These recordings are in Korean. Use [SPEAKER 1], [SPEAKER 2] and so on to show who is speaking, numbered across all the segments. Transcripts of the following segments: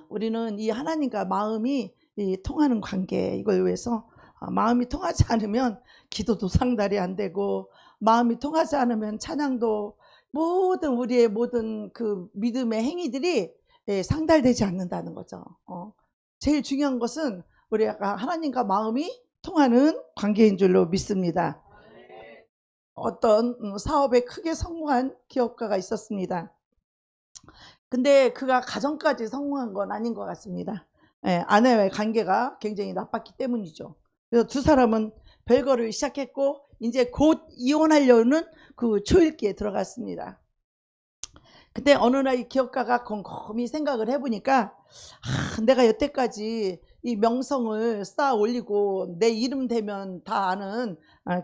[SPEAKER 1] 우리는 이 하나님과 마음이 통하는 관계, 이걸 위해서 마음이 통하지 않으면 기도도 상달이 안 되고, 마음이 통하지 않으면 찬양도, 모든 우리의 모든 그 믿음의 행위들이 상달되지 않는다는 거죠. 제일 중요한 것은 우리가 하나님과 마음이 통하는 관계인 줄로 믿습니다. 어떤 사업에 크게 성공한 기업가가 있었습니다. 근데 그가 가정까지 성공한 건 아닌 것 같습니다. 아내와의 관계가 굉장히 나빴기 때문이죠. 그래서 두 사람은 별거를 시작했고 이제 곧 이혼하려는 그 초읽기에 들어갔습니다. 근데 어느 날 이 기업가가 곰곰이 생각을 해보니까 내가 여태까지 이 명성을 쌓아 올리고 내 이름 되면 다 아는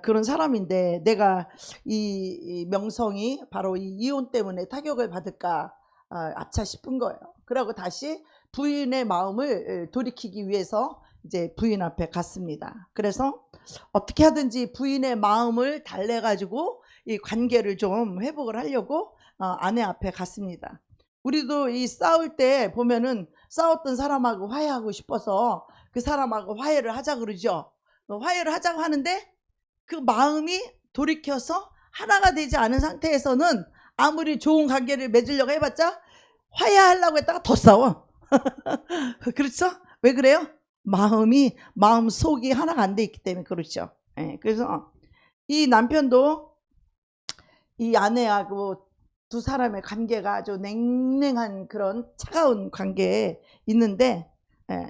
[SPEAKER 1] 그런 사람인데, 내가 이 명성이 바로 이 이혼 때문에 타격을 받을까 아차 싶은 거예요. 그러고 다시 부인의 마음을 돌이키기 위해서 이제 부인 앞에 갔습니다. 그래서 어떻게 하든지 부인의 마음을 달래가지고 이 관계를 좀 회복을 하려고 아내 앞에 갔습니다. 우리도 이 싸울 때 보면은 싸웠던 사람하고 화해하고 싶어서 그 사람하고 화해를 하자 그러죠. 화해를 하자고 하는데 그 마음이 돌이켜서 하나가 되지 않은 상태에서는 아무리 좋은 관계를 맺으려고 해봤자 화해하려고 했다가 더 싸워. 그렇죠? 왜 그래요? 마음 속이 하나가 안 돼 있기 때문에 그렇죠. 그래서 이 남편도 이 아내하고 두 사람의 관계가 아주 냉랭한 그런 차가운 관계에 있는데,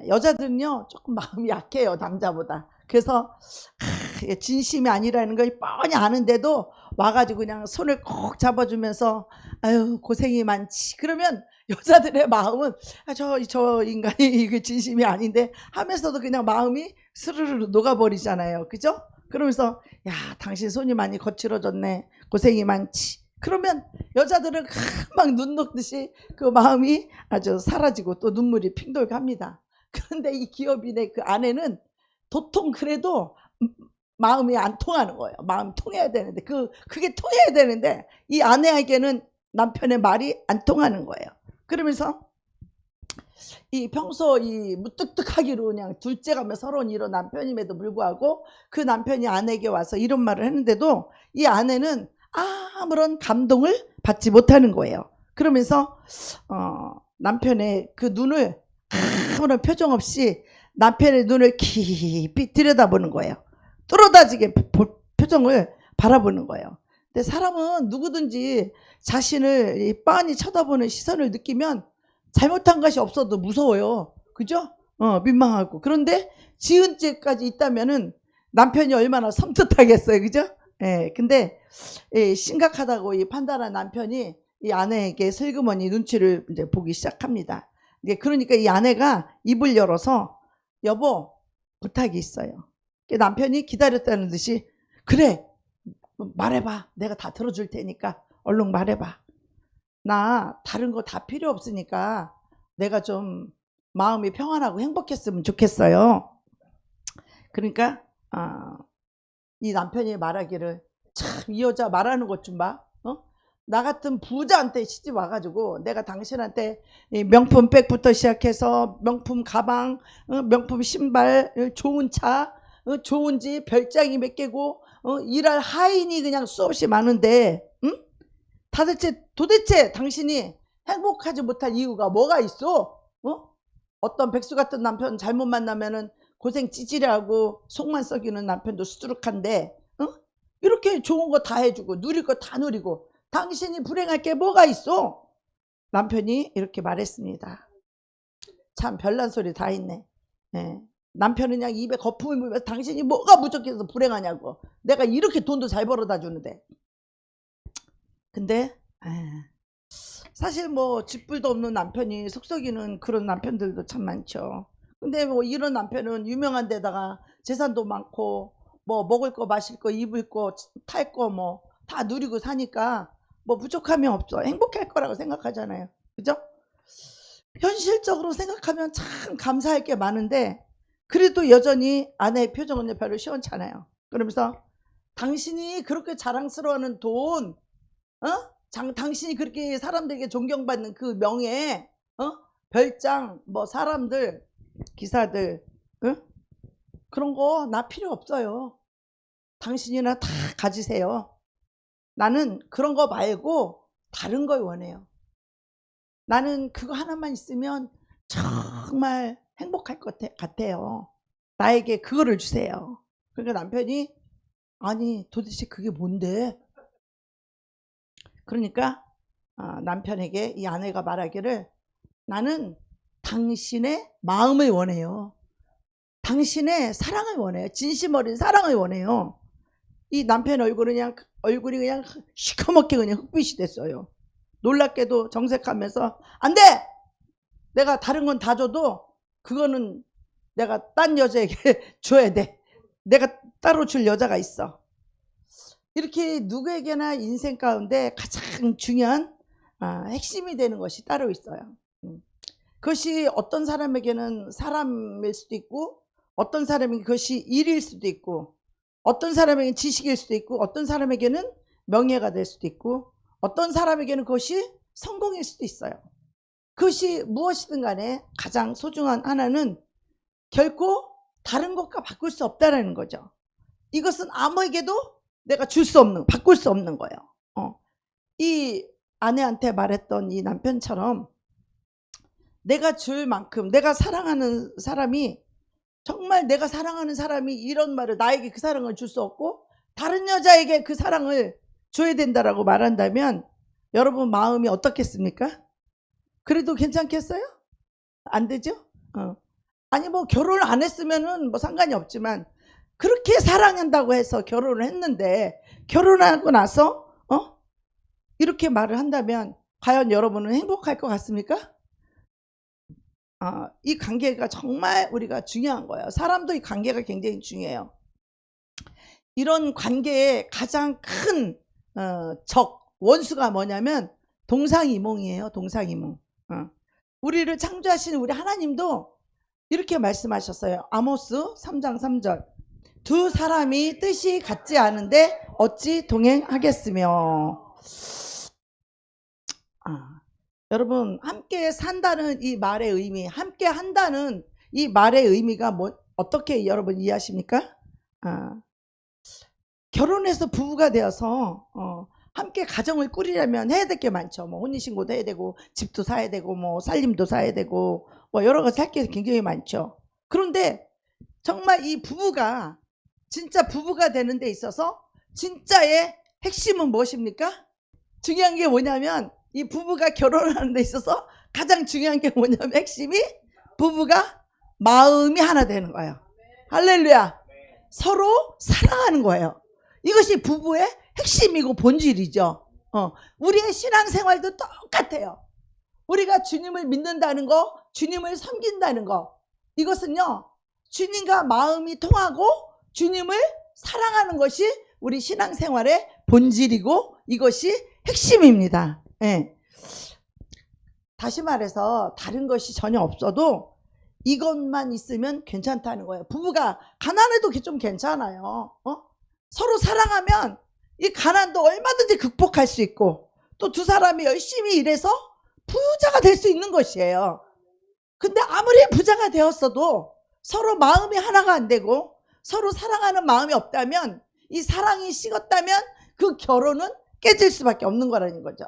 [SPEAKER 1] 여자들은요 조금 마음이 약해요, 남자보다. 그래서 진심이 아니라는 걸 뻔히 아는데도 와가지고 그냥 손을 꼭 잡아주면서 아유 고생이 많지, 그러면 여자들의 마음은 저 인간이 이게 진심이 아닌데 하면서도 그냥 마음이 스르르 녹아버리잖아요. 그죠? 그러면서 야 당신 손이 많이 거칠어졌네, 고생이 많지. 그러면 여자들은 금방 눈 녹듯이 그 마음이 아주 사라지고 또 눈물이 핑돌 갑니다. 그런데 이 기업인의 그 아내는 도통 그래도 마음이 안 통하는 거예요. 마음이 통해야 되는데 그게 통해야 되는데 이 아내에게는 남편의 말이 안 통하는 거예요. 그러면서 이 평소 이 무뚝뚝하기로 그냥 둘째가며 서러운 이런 남편임에도 불구하고 그 남편이 아내에게 와서 이런 말을 했는데도 이 아내는 아무런 감동을 받지 못하는 거예요. 그러면서 남편의 그 눈을 아무런 표정 없이 남편의 눈을 깊이 들여다보는 거예요. 뚫어다지게 표정을 바라보는 거예요. 근데 사람은 누구든지 자신을 빤히 쳐다보는 시선을 느끼면 잘못한 것이 없어도 무서워요. 그죠? 민망하고. 그런데 지은 죄까지 있다면은 남편이 얼마나 섬뜩하겠어요. 그죠? 근데 심각하다고 판단한 남편이 이 아내에게 슬그머니 눈치를 이제 보기 시작합니다. 그러니까 이 아내가 입을 열어서 여보 부탁이 있어요. 남편이 기다렸다는 듯이 그래 말해봐, 내가 다 들어줄 테니까 얼른 말해봐. 나 다른 거 다 필요 없으니까 내가 좀 마음이 평안하고 행복했으면 좋겠어요. 그러니까 이 남편이 말하기를 참 이 여자 말하는 것 좀 봐. 나 같은 부자한테 시집 와가지고 내가 당신한테 명품 백부터 시작해서 명품 가방, 명품 신발, 좋은 차, 좋은 집, 별장이 몇 개고 일할 하인이 그냥 수없이 많은데 도대체 당신이 행복하지 못할 이유가 뭐가 있어? 어떤 백수 같은 남편 잘못 만나면은 고생 찌질하고 속만 썩이는 남편도 수두룩한데 이렇게 좋은 거 다 해주고 누릴 거 다 누리고 당신이 불행할 게 뭐가 있어? 남편이 이렇게 말했습니다. 참 별난 소리 다 있네. 남편은 그냥 입에 거품을 물면서 당신이 뭐가 부족해서 불행하냐고. 내가 이렇게 돈도 잘 벌어다 주는데. 근데 사실 뭐 쥐뿔도 없는 남편이 속썩이는 그런 남편들도 참 많죠. 근데 뭐 이런 남편은 유명한 데다가 재산도 많고 뭐 먹을 거 마실 거 입을 거 탈 거 뭐 다 누리고 사니까 뭐 부족함이 없어. 행복할 거라고 생각하잖아요. 그죠? 현실적으로 생각하면 참 감사할 게 많은데 그래도 여전히 아내의 표정은 별로 시원찮아요. 그러면서 당신이 그렇게 자랑스러워하는 돈, 당신이 그렇게 사람들에게 존경받는 그 명예, 별장, 뭐 사람들, 기사들, 응? 그런 거 나 필요 없어요. 당신이나 다 가지세요. 나는 그런 거 말고 다른 걸 원해요. 나는 그거 하나만 있으면 정말 행복할 것 같아요. 나에게 그거를 주세요. 그러니까 남편이 아니 도대체 그게 뭔데? 그러니까 남편에게 이 아내가 말하기를 나는 당신의 마음을 원해요. 당신의 사랑을 원해요. 진심 어린 사랑을 원해요. 이 남편 얼굴이 그냥 시커멓게 그냥 흑빛이 됐어요. 놀랍게도 정색하면서 안 돼! 내가 다른 건 다 줘도 그거는 내가 딴 여자에게 줘야 돼. 내가 따로 줄 여자가 있어. 이렇게 누구에게나 인생 가운데 가장 중요한 핵심이 되는 것이 따로 있어요. 그것이 어떤 사람에게는 사람일 수도 있고 어떤 사람에게 그것이 일일 수도 있고 어떤 사람에게는 지식일 수도 있고 어떤 사람에게는 명예가 될 수도 있고 어떤 사람에게는 그것이 성공일 수도 있어요. 그것이 무엇이든 간에 가장 소중한 하나는 결코 다른 것과 바꿀 수 없다는 거죠. 이것은 아무에게도 내가 줄 수 없는, 바꿀 수 없는 거예요. 이 아내한테 말했던 이 남편처럼 내가 줄 만큼 내가 사랑하는 사람이 정말 내가 사랑하는 사람이 이런 말을 나에게 그 사랑을 줄 수 없고 다른 여자에게 그 사랑을 줘야 된다라고 말한다면 여러분 마음이 어떻겠습니까? 그래도 괜찮겠어요? 안 되죠? 아니 뭐 결혼을 안 했으면은 뭐 상관이 없지만 그렇게 사랑한다고 해서 결혼을 했는데 결혼하고 나서 이렇게 말을 한다면 과연 여러분은 행복할 것 같습니까? 이 관계가 정말 우리가 중요한 거예요. 사람도 이 관계가 굉장히 중요해요. 이런 관계의 가장 큰 원수가 뭐냐면 동상이몽이에요. 동상이몽. 우리를 창조하시는 우리 하나님도 이렇게 말씀하셨어요. 아모스 3장 3절. 두 사람이 뜻이 같지 않은데 어찌 동행하겠으며. 여러분 함께 산다는 이 말의 의미, 함께 한다는 이 말의 의미가 어떻게 여러분 이해하십니까? 결혼해서 부부가 되어서 함께 가정을 꾸리려면 해야 될 게 많죠. 뭐 혼인신고도 해야 되고 집도 사야 되고 뭐 살림도 사야 되고 뭐 여러 가지 할 게 굉장히 많죠. 그런데 정말 이 부부가 진짜 부부가 되는 데 있어서 진짜의 핵심은 무엇입니까? 중요한 게 뭐냐면 이 부부가 결혼하는 데 있어서 가장 중요한 게 뭐냐면 핵심이 부부가 마음이 하나 되는 거예요. 할렐루야. 서로 사랑하는 거예요. 이것이 부부의 핵심이고 본질이죠. 우리의 신앙생활도 똑같아요. 우리가 주님을 믿는다는 거, 주님을 섬긴다는 거, 이것은요 주님과 마음이 통하고 주님을 사랑하는 것이 우리 신앙생활의 본질이고 이것이 핵심입니다. 네. 다시 말해서 다른 것이 전혀 없어도 이것만 있으면 괜찮다는 거예요. 부부가 가난해도 좀 괜찮아요. 서로 사랑하면 이 가난도 얼마든지 극복할 수 있고 또 두 사람이 열심히 일해서 부자가 될 수 있는 것이에요. 근데 아무리 부자가 되었어도 서로 마음이 하나가 안 되고 서로 사랑하는 마음이 없다면 이 사랑이 식었다면 그 결혼은 깨질 수밖에 없는 거라는 거죠.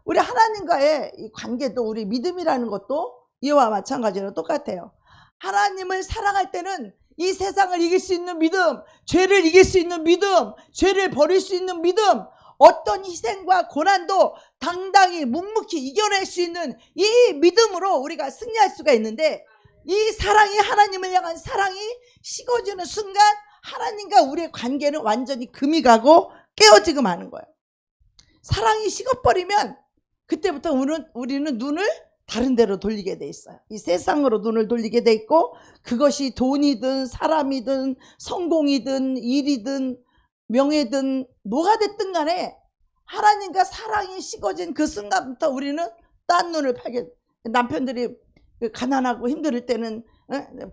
[SPEAKER 1] 우리 하나님과의 이 관계도 우리 믿음이라는 것도 이와 마찬가지로 똑같아요. 하나님을 사랑할 때는 이 세상을 이길 수 있는 믿음, 죄를 이길 수 있는 믿음, 죄를 버릴 수 있는 믿음, 어떤 희생과 고난도 당당히 묵묵히 이겨낼 수 있는 이 믿음으로 우리가 승리할 수가 있는데 이 사랑이 하나님을 향한 사랑이 식어지는 순간 하나님과 우리의 관계는 완전히 금이 가고 깨어지고 마는 거예요. 사랑이 식어버리면 그때부터 우리는 눈을 다른 데로 돌리게 돼 있어요. 이 세상으로 눈을 돌리게 돼 있고 그것이 돈이든 사람이든 성공이든 일이든 명예든 뭐가 됐든 간에 하나님과 사랑이 식어진 그 순간부터 우리는 딴 눈을 팔게 돼요. 남편들이 가난하고 힘들 때는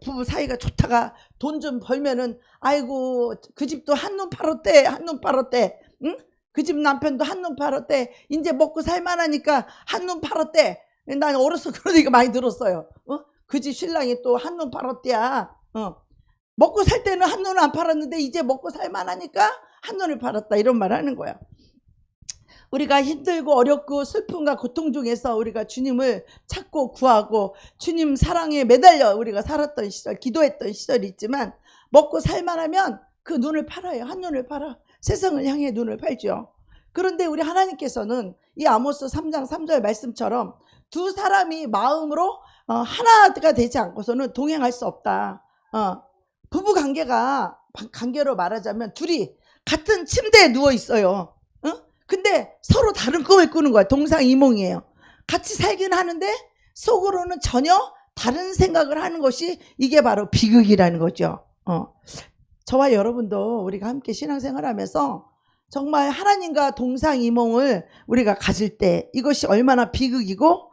[SPEAKER 1] 부부 사이가 좋다가 돈 좀 벌면은 아이고 그 집도 한눈 팔았대 한눈 팔았대 응? 그 집 남편도 한눈 팔았대 이제 먹고 살만하니까 한눈 팔았대 난 어려서 그런 얘기 많이 들었어요. 그 집 신랑이 또 한눈 팔았대야. 먹고 살 때는 한눈을 안 팔았는데 이제 먹고 살만하니까 한눈을 팔았다, 이런 말 하는 거야. 우리가 힘들고 어렵고 슬픔과 고통 중에서 우리가 주님을 찾고 구하고 주님 사랑에 매달려 우리가 살았던 시절, 기도했던 시절이 있지만 먹고 살만하면 그 눈을 팔아요. 한눈을 팔아 세상을 향해 눈을 팔죠. 그런데 우리 하나님께서는 이 아모스 3장 3절 말씀처럼 두 사람이 마음으로 하나가 되지 않고서는 동행할 수 없다. 부부 관계로 말하자면 둘이 같은 침대에 누워 있어요. 근데 서로 다른 꿈을 꾸는 거야. 동상이몽이에요. 같이 살긴 하는데 속으로는 전혀 다른 생각을 하는 것이 이게 바로 비극이라는 거죠. 저와 여러분도 우리가 함께 신앙생활하면서 정말 하나님과 동상이몽을 우리가 가질 때 이것이 얼마나 비극이고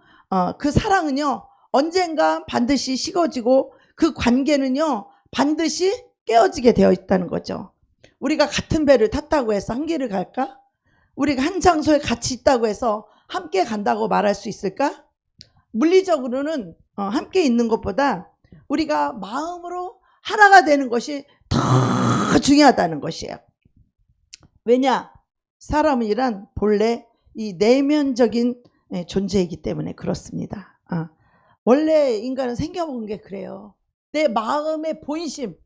[SPEAKER 1] 그 사랑은요 언젠가 반드시 식어지고 그 관계는요 반드시 깨어지게 되어 있다는 거죠. 우리가 같은 배를 탔다고 해서 한 길을 갈까? 우리가 한 장소에 같이 있다고 해서 함께 간다고 말할 수 있을까? 물리적으로는 함께 있는 것보다 우리가 마음으로 하나가 되는 것이 더 중요하다는 것이에요. 왜냐? 사람이란 본래 이 내면적인 존재이기 때문에 그렇습니다. 원래 인간은 생겨본 게 그래요. 내 마음의 본심,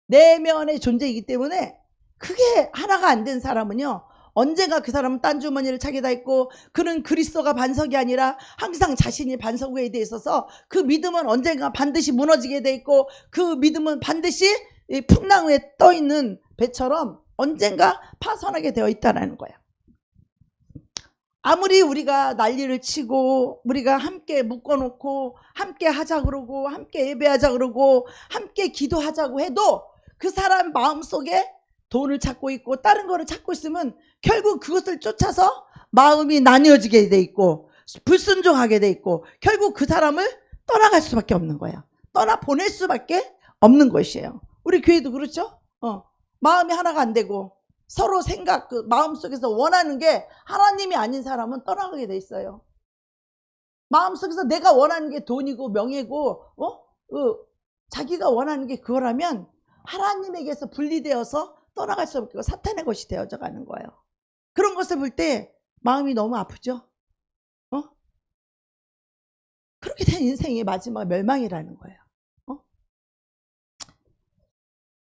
[SPEAKER 1] 내면의 존재이기 때문에 그게 하나가 안 된 사람은요 언젠가 그 사람은 딴 주머니를 차게 있고 그는 그리스도가 반석이 아니라 항상 자신이 반석에 대해 있어서 그 믿음은 언젠가 반드시 무너지게 돼 있고 그 믿음은 반드시 풍랑 위에 떠 있는 배처럼 언젠가 파손하게 되어 있다는 거야. 아무리 우리가 난리를 치고 우리가 함께 묶어놓고 함께 하자 그러고 함께 예배하자 그러고 함께 기도하자고 해도 그 사람 마음속에 돈을 찾고 있고 다른 거를 찾고 있으면 결국 그것을 쫓아서 마음이 나뉘어지게 돼 있고 불순종하게 돼 있고 결국 그 사람을 떠나갈 수밖에 없는 거야. 떠나 보낼 수밖에 없는 것이에요. 우리 교회도 그렇죠? 마음이 하나가 안 되고 서로 생각, 그 마음속에서 원하는 게 하나님이 아닌 사람은 떠나가게 돼 있어요. 마음속에서 내가 원하는 게 돈이고 명예고 자기가 원하는 게 그거라면 하나님에게서 분리되어서 떠나갈 수 없고 사탄의 것이 되어져 가는 거예요. 그런 것을 볼 때 마음이 너무 아프죠? 그렇게 된 인생이 마지막 멸망이라는 거예요.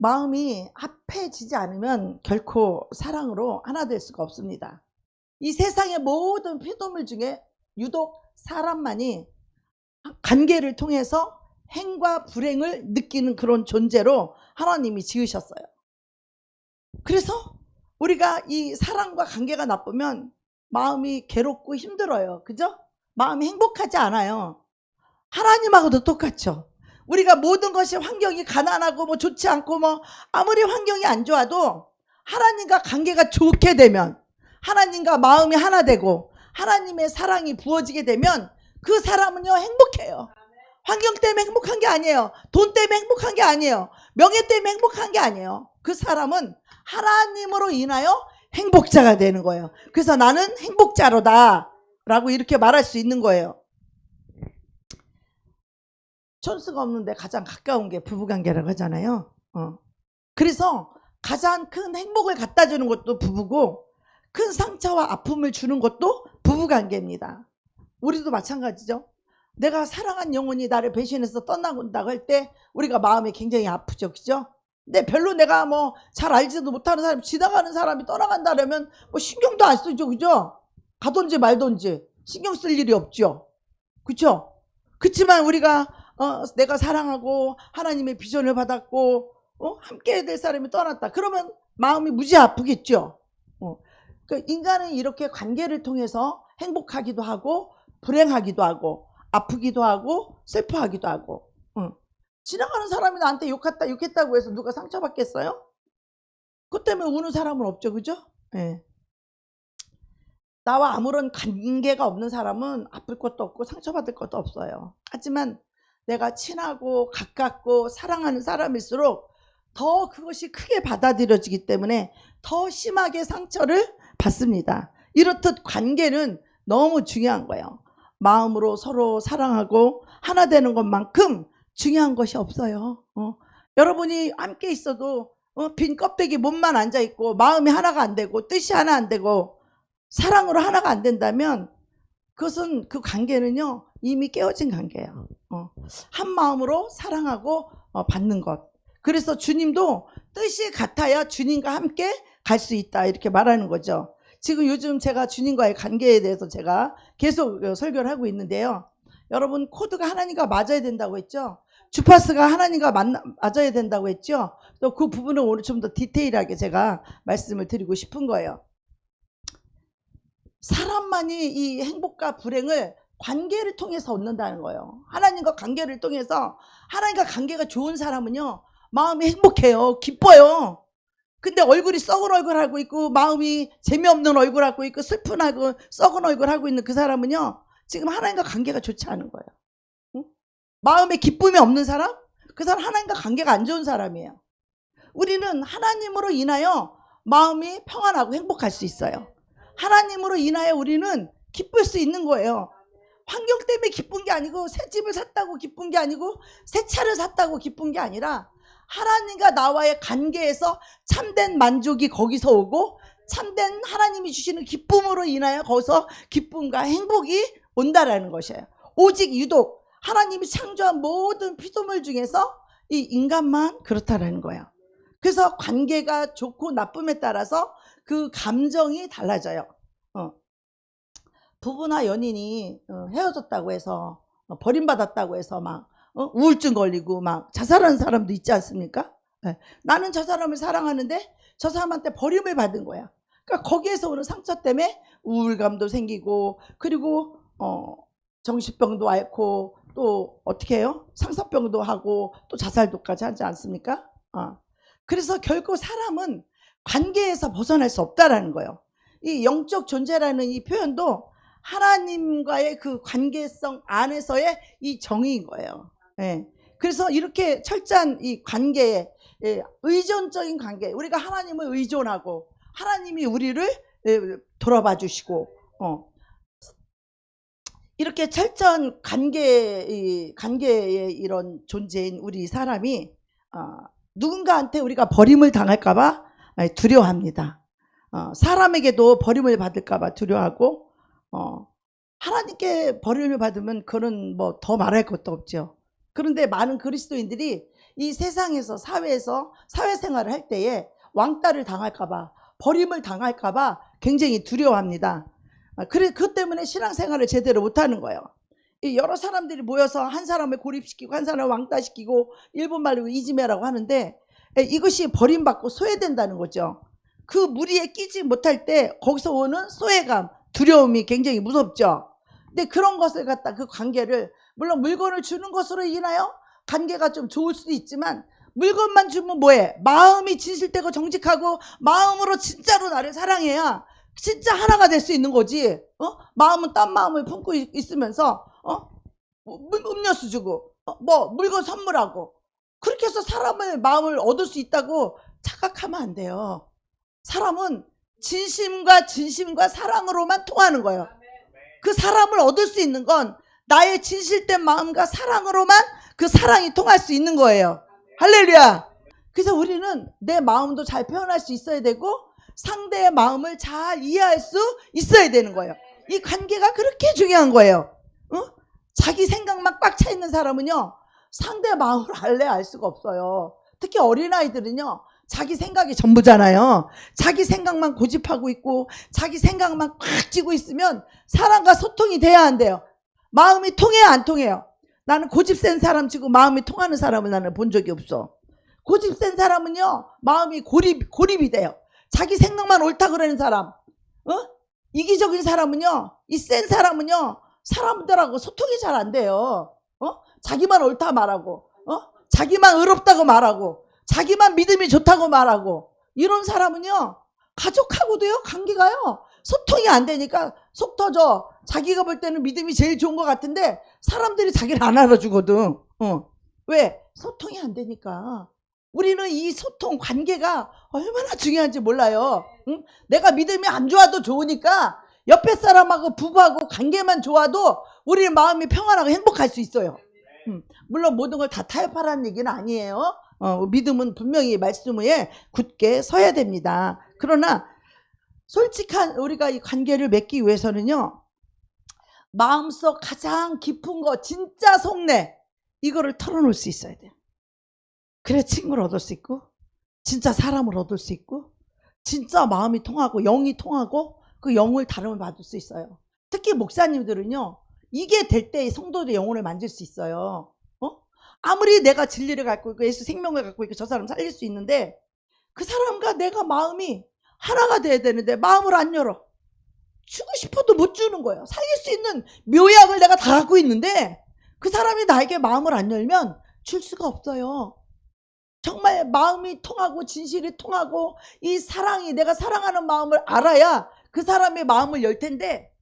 [SPEAKER 1] 마음이 합해지지 않으면 결코 사랑으로 하나 될 수가 없습니다. 이 세상의 모든 피조물 중에 유독 사람만이 관계를 통해서 행과 불행을 느끼는 그런 존재로 하나님이 지으셨어요. 그래서 우리가 이 사랑과 관계가 나쁘면 마음이 괴롭고 힘들어요. 그죠? 마음이 행복하지 않아요. 하나님하고도 똑같죠. 우리가 모든 것이 환경이 가난하고 뭐 좋지 않고 뭐 아무리 환경이 안 좋아도 하나님과 관계가 좋게 되면 하나님과 마음이 하나 되고 하나님의 사랑이 부어지게 되면 그 사람은요 행복해요. 환경 때문에 행복한 게 아니에요. 돈 때문에 행복한 게 아니에요. 명예 때문에 행복한 게 아니에요. 그 사람은 하나님으로 인하여 행복자가 되는 거예요. 그래서 나는 행복자로다 라고 이렇게 말할 수 있는 거예요. 천수가 없는데 가장 가까운 게 부부관계라고 하잖아요. 그래서 가장 큰 행복을 갖다 주는 것도 부부고 큰 상처와 아픔을 주는 것도 부부관계입니다. 우리도 마찬가지죠. 내가 사랑한 영혼이 나를 배신해서 떠나간다고 할 때 우리가 마음이 굉장히 아프죠. 그죠? 근데 별로 내가 뭐 잘 알지도 못하는 사람, 지나가는 사람이 떠나간다면 뭐 신경도 안 쓰죠. 그죠? 가든지 말든지 신경 쓸 일이 없죠. 그죠? 그렇지만 우리가 내가 사랑하고 하나님의 비전을 받았고 함께 해야 될 사람이 떠났다. 그러면 마음이 무지 아프겠죠. 그러니까 인간은 이렇게 관계를 통해서 행복하기도 하고 불행하기도 하고 아프기도 하고 슬퍼하기도 하고 지나가는 사람이 나한테 욕했다고 해서 누가 상처받겠어요? 그것 때문에 우는 사람은 없죠. 그죠? 네. 나와 아무런 관계가 없는 사람은 아플 것도 없고 상처받을 것도 없어요. 하지만 내가 친하고 가깝고 사랑하는 사람일수록 더 그것이 크게 받아들여지기 때문에 더 심하게 상처를 받습니다. 이렇듯 관계는 너무 중요한 거예요. 마음으로 서로 사랑하고 하나 되는 것만큼 중요한 것이 없어요. 여러분이 함께 있어도 빈 껍데기 몸만 앉아있고 마음이 하나가 안 되고 뜻이 하나 안 되고 사랑으로 하나가 안 된다면 그것은 그 관계는요 이미 깨어진 관계예요. 한 마음으로 사랑하고 받는 것. 그래서 주님도 뜻이 같아야 주님과 함께 갈 수 있다 이렇게 말하는 거죠. 지금 요즘 제가 주님과의 관계에 대해서 제가 계속 설교를 하고 있는데요. 여러분 코드가 하나님과 맞아야 된다고 했죠. 주파수가 하나님과 맞아야 된다고 했죠. 또 그 부분은 오늘 좀 더 디테일하게 제가 말씀을 드리고 싶은 거예요. 사람만이 이 행복과 불행을 관계를 통해서 얻는다는 거예요. 하나님과 관계를 통해서. 하나님과 관계가 좋은 사람은요 마음이 행복해요. 기뻐요. 근데 얼굴이 썩은 얼굴 하고 있고 마음이 재미없는 얼굴 하고 있고 슬픈 하고 썩은 얼굴 하고 있는 그 사람은요 지금 하나님과 관계가 좋지 않은 거예요. 응? 마음에 기쁨이 없는 사람? 그 사람 하나님과 관계가 안 좋은 사람이에요. 우리는 하나님으로 인하여 마음이 평안하고 행복할 수 있어요. 하나님으로 인하여 우리는 기쁠 수 있는 거예요. 환경 때문에 기쁜 게 아니고 새 집을 샀다고 기쁜 게 아니고 새 차를 샀다고 기쁜 게 아니라 하나님과 나와의 관계에서 참된 만족이 거기서 오고 참된 하나님이 주시는 기쁨으로 인하여 거기서 기쁨과 행복이 온다라는 것이에요. 오직 유독 하나님이 창조한 모든 피조물 중에서 이 인간만 그렇다라는 거예요. 그래서 관계가 좋고 나쁨에 따라서 그 감정이 달라져요. 부부나 연인이 헤어졌다고 해서 버림받았다고 해서 막 우울증 걸리고 막 자살하는 사람도 있지 않습니까? 네. 나는 저 사람을 사랑하는데 저 사람한테 버림을 받은 거야. 그러니까 거기에서 오는 상처 때문에 우울감도 생기고 그리고 정신병도 앓고 또 어떻게 해요? 상사병도 하고 또 자살도까지 하지 않습니까? 그래서 결국 사람은 관계에서 벗어날 수 없다라는 거예요. 이 영적 존재라는 이 표현도 하나님과의 그 관계성 안에서의 이 정의인 거예요. 예. 그래서 이렇게 철저한 이 관계에 의존적인 관계, 우리가 하나님을 의존하고 하나님이 우리를 돌아봐 주시고 이렇게 철저한 관계의 이런 존재인 우리 사람이 누군가한테 우리가 버림을 당할까 봐 두려워합니다. 사람에게도 버림을 받을까 봐 두려워하고 하나님께 버림을 받으면 그건 뭐 더 말할 것도 없죠. 그런데 많은 그리스도인들이 이 세상에서 사회에서 사회생활을 할 때에 왕따를 당할까 봐 버림을 당할까 봐 굉장히 두려워합니다. 그 때문에 신앙생활을 제대로 못하는 거예요. 여러 사람들이 모여서 한 사람을 고립시키고 한 사람을 왕따시키고 일본말로 이지메라고 하는데 이것이 버림받고 소외된다는 거죠. 그 무리에 끼지 못할 때 거기서 오는 소외감, 두려움이 굉장히 무섭죠. 근데 그런 것을 갖다 그 관계를 물론 물건을 주는 것으로 인하여 관계가 좀 좋을 수도 있지만 물건만 주면 뭐해? 마음이 진실되고 정직하고 마음으로 진짜로 나를 사랑해야 진짜 하나가 될 수 있는 거지. 마음은 딴 마음을 품고 있으면서 음료수 주고 뭐 물건 선물하고 그렇게 해서 사람의 마음을 얻을 수 있다고 착각하면 안 돼요. 사람은 진심과 사랑으로만 통하는 거예요. 그 사람을 얻을 수 있는 건 나의 진실된 마음과 사랑으로만 그 사랑이 통할 수 있는 거예요. 할렐루야. 그래서 우리는 내 마음도 잘 표현할 수 있어야 되고 상대의 마음을 잘 이해할 수 있어야 되는 거예요. 이 관계가 그렇게 중요한 거예요. 자기 생각만 꽉 차 있는 사람은요 상대의 마음을 알 수가 없어요. 특히 어린아이들은요 자기 생각이 전부잖아요. 자기 생각만 고집하고 있고 자기 생각만 꽉 쥐고 있으면 사람과 소통이 돼야 한대요. 마음이 통해요 안 통해요? 나는 고집 센 사람 치고 마음이 통하는 사람을 나는 본 적이 없어. 고집 센 사람은요 마음이 고립이 돼요. 자기 생각만 옳다 그러는 사람, 이기적인 사람은요, 이 센 사람은요 사람들하고 소통이 잘 안 돼요. 자기만 옳다 말하고 자기만 의롭다고 말하고 자기만 믿음이 좋다고 말하고 이런 사람은요 가족하고도요 관계가요 소통이 안 되니까 속 터져. 자기가 볼 때는 믿음이 제일 좋은 것 같은데 사람들이 자기를 안 알아주거든. 왜? 소통이 안 되니까. 우리는 이 소통 관계가 얼마나 중요한지 몰라요. 응? 내가 믿음이 안 좋아도 좋으니까 옆에 사람하고 부부하고 관계만 좋아도 우리 마음이 평안하고 행복할 수 있어요. 물론 모든 걸 다 타협하라는 얘기는 아니에요. 믿음은 분명히 말씀 위에 굳게 서야 됩니다. 그러나 솔직한 우리가 이 관계를 맺기 위해서는요, 마음속 가장 깊은 거, 진짜 속내, 이거를 털어놓을 수 있어야 돼요. 그래 친구를 얻을 수 있고, 진짜 사람을 얻을 수 있고, 진짜 마음이 통하고 영이 통하고 그 영을 다름을 받을 수 있어요. 특히 목사님들은요, 이게 될 때 성도들의 영혼을 만질 수 있어요. 아무리 내가 진리를 갖고 있고 예수 생명을 갖고 있고 저 사람 살릴 수 있는데, 그 사람과 내가 마음이 하나가 돼야 되는데 마음을 안 열어. 주고 싶어도 못 주는 거예요. 살릴 수 있는 묘약을 내가 다 갖고 있는데 그 사람이 나에게 마음을 안 열면 줄 수가 없어요. 정말 마음이 통하고 진실이 통하고 이 사랑이, 내가 사랑하는 마음을 알아야 그 사람의 마음을 열 텐데,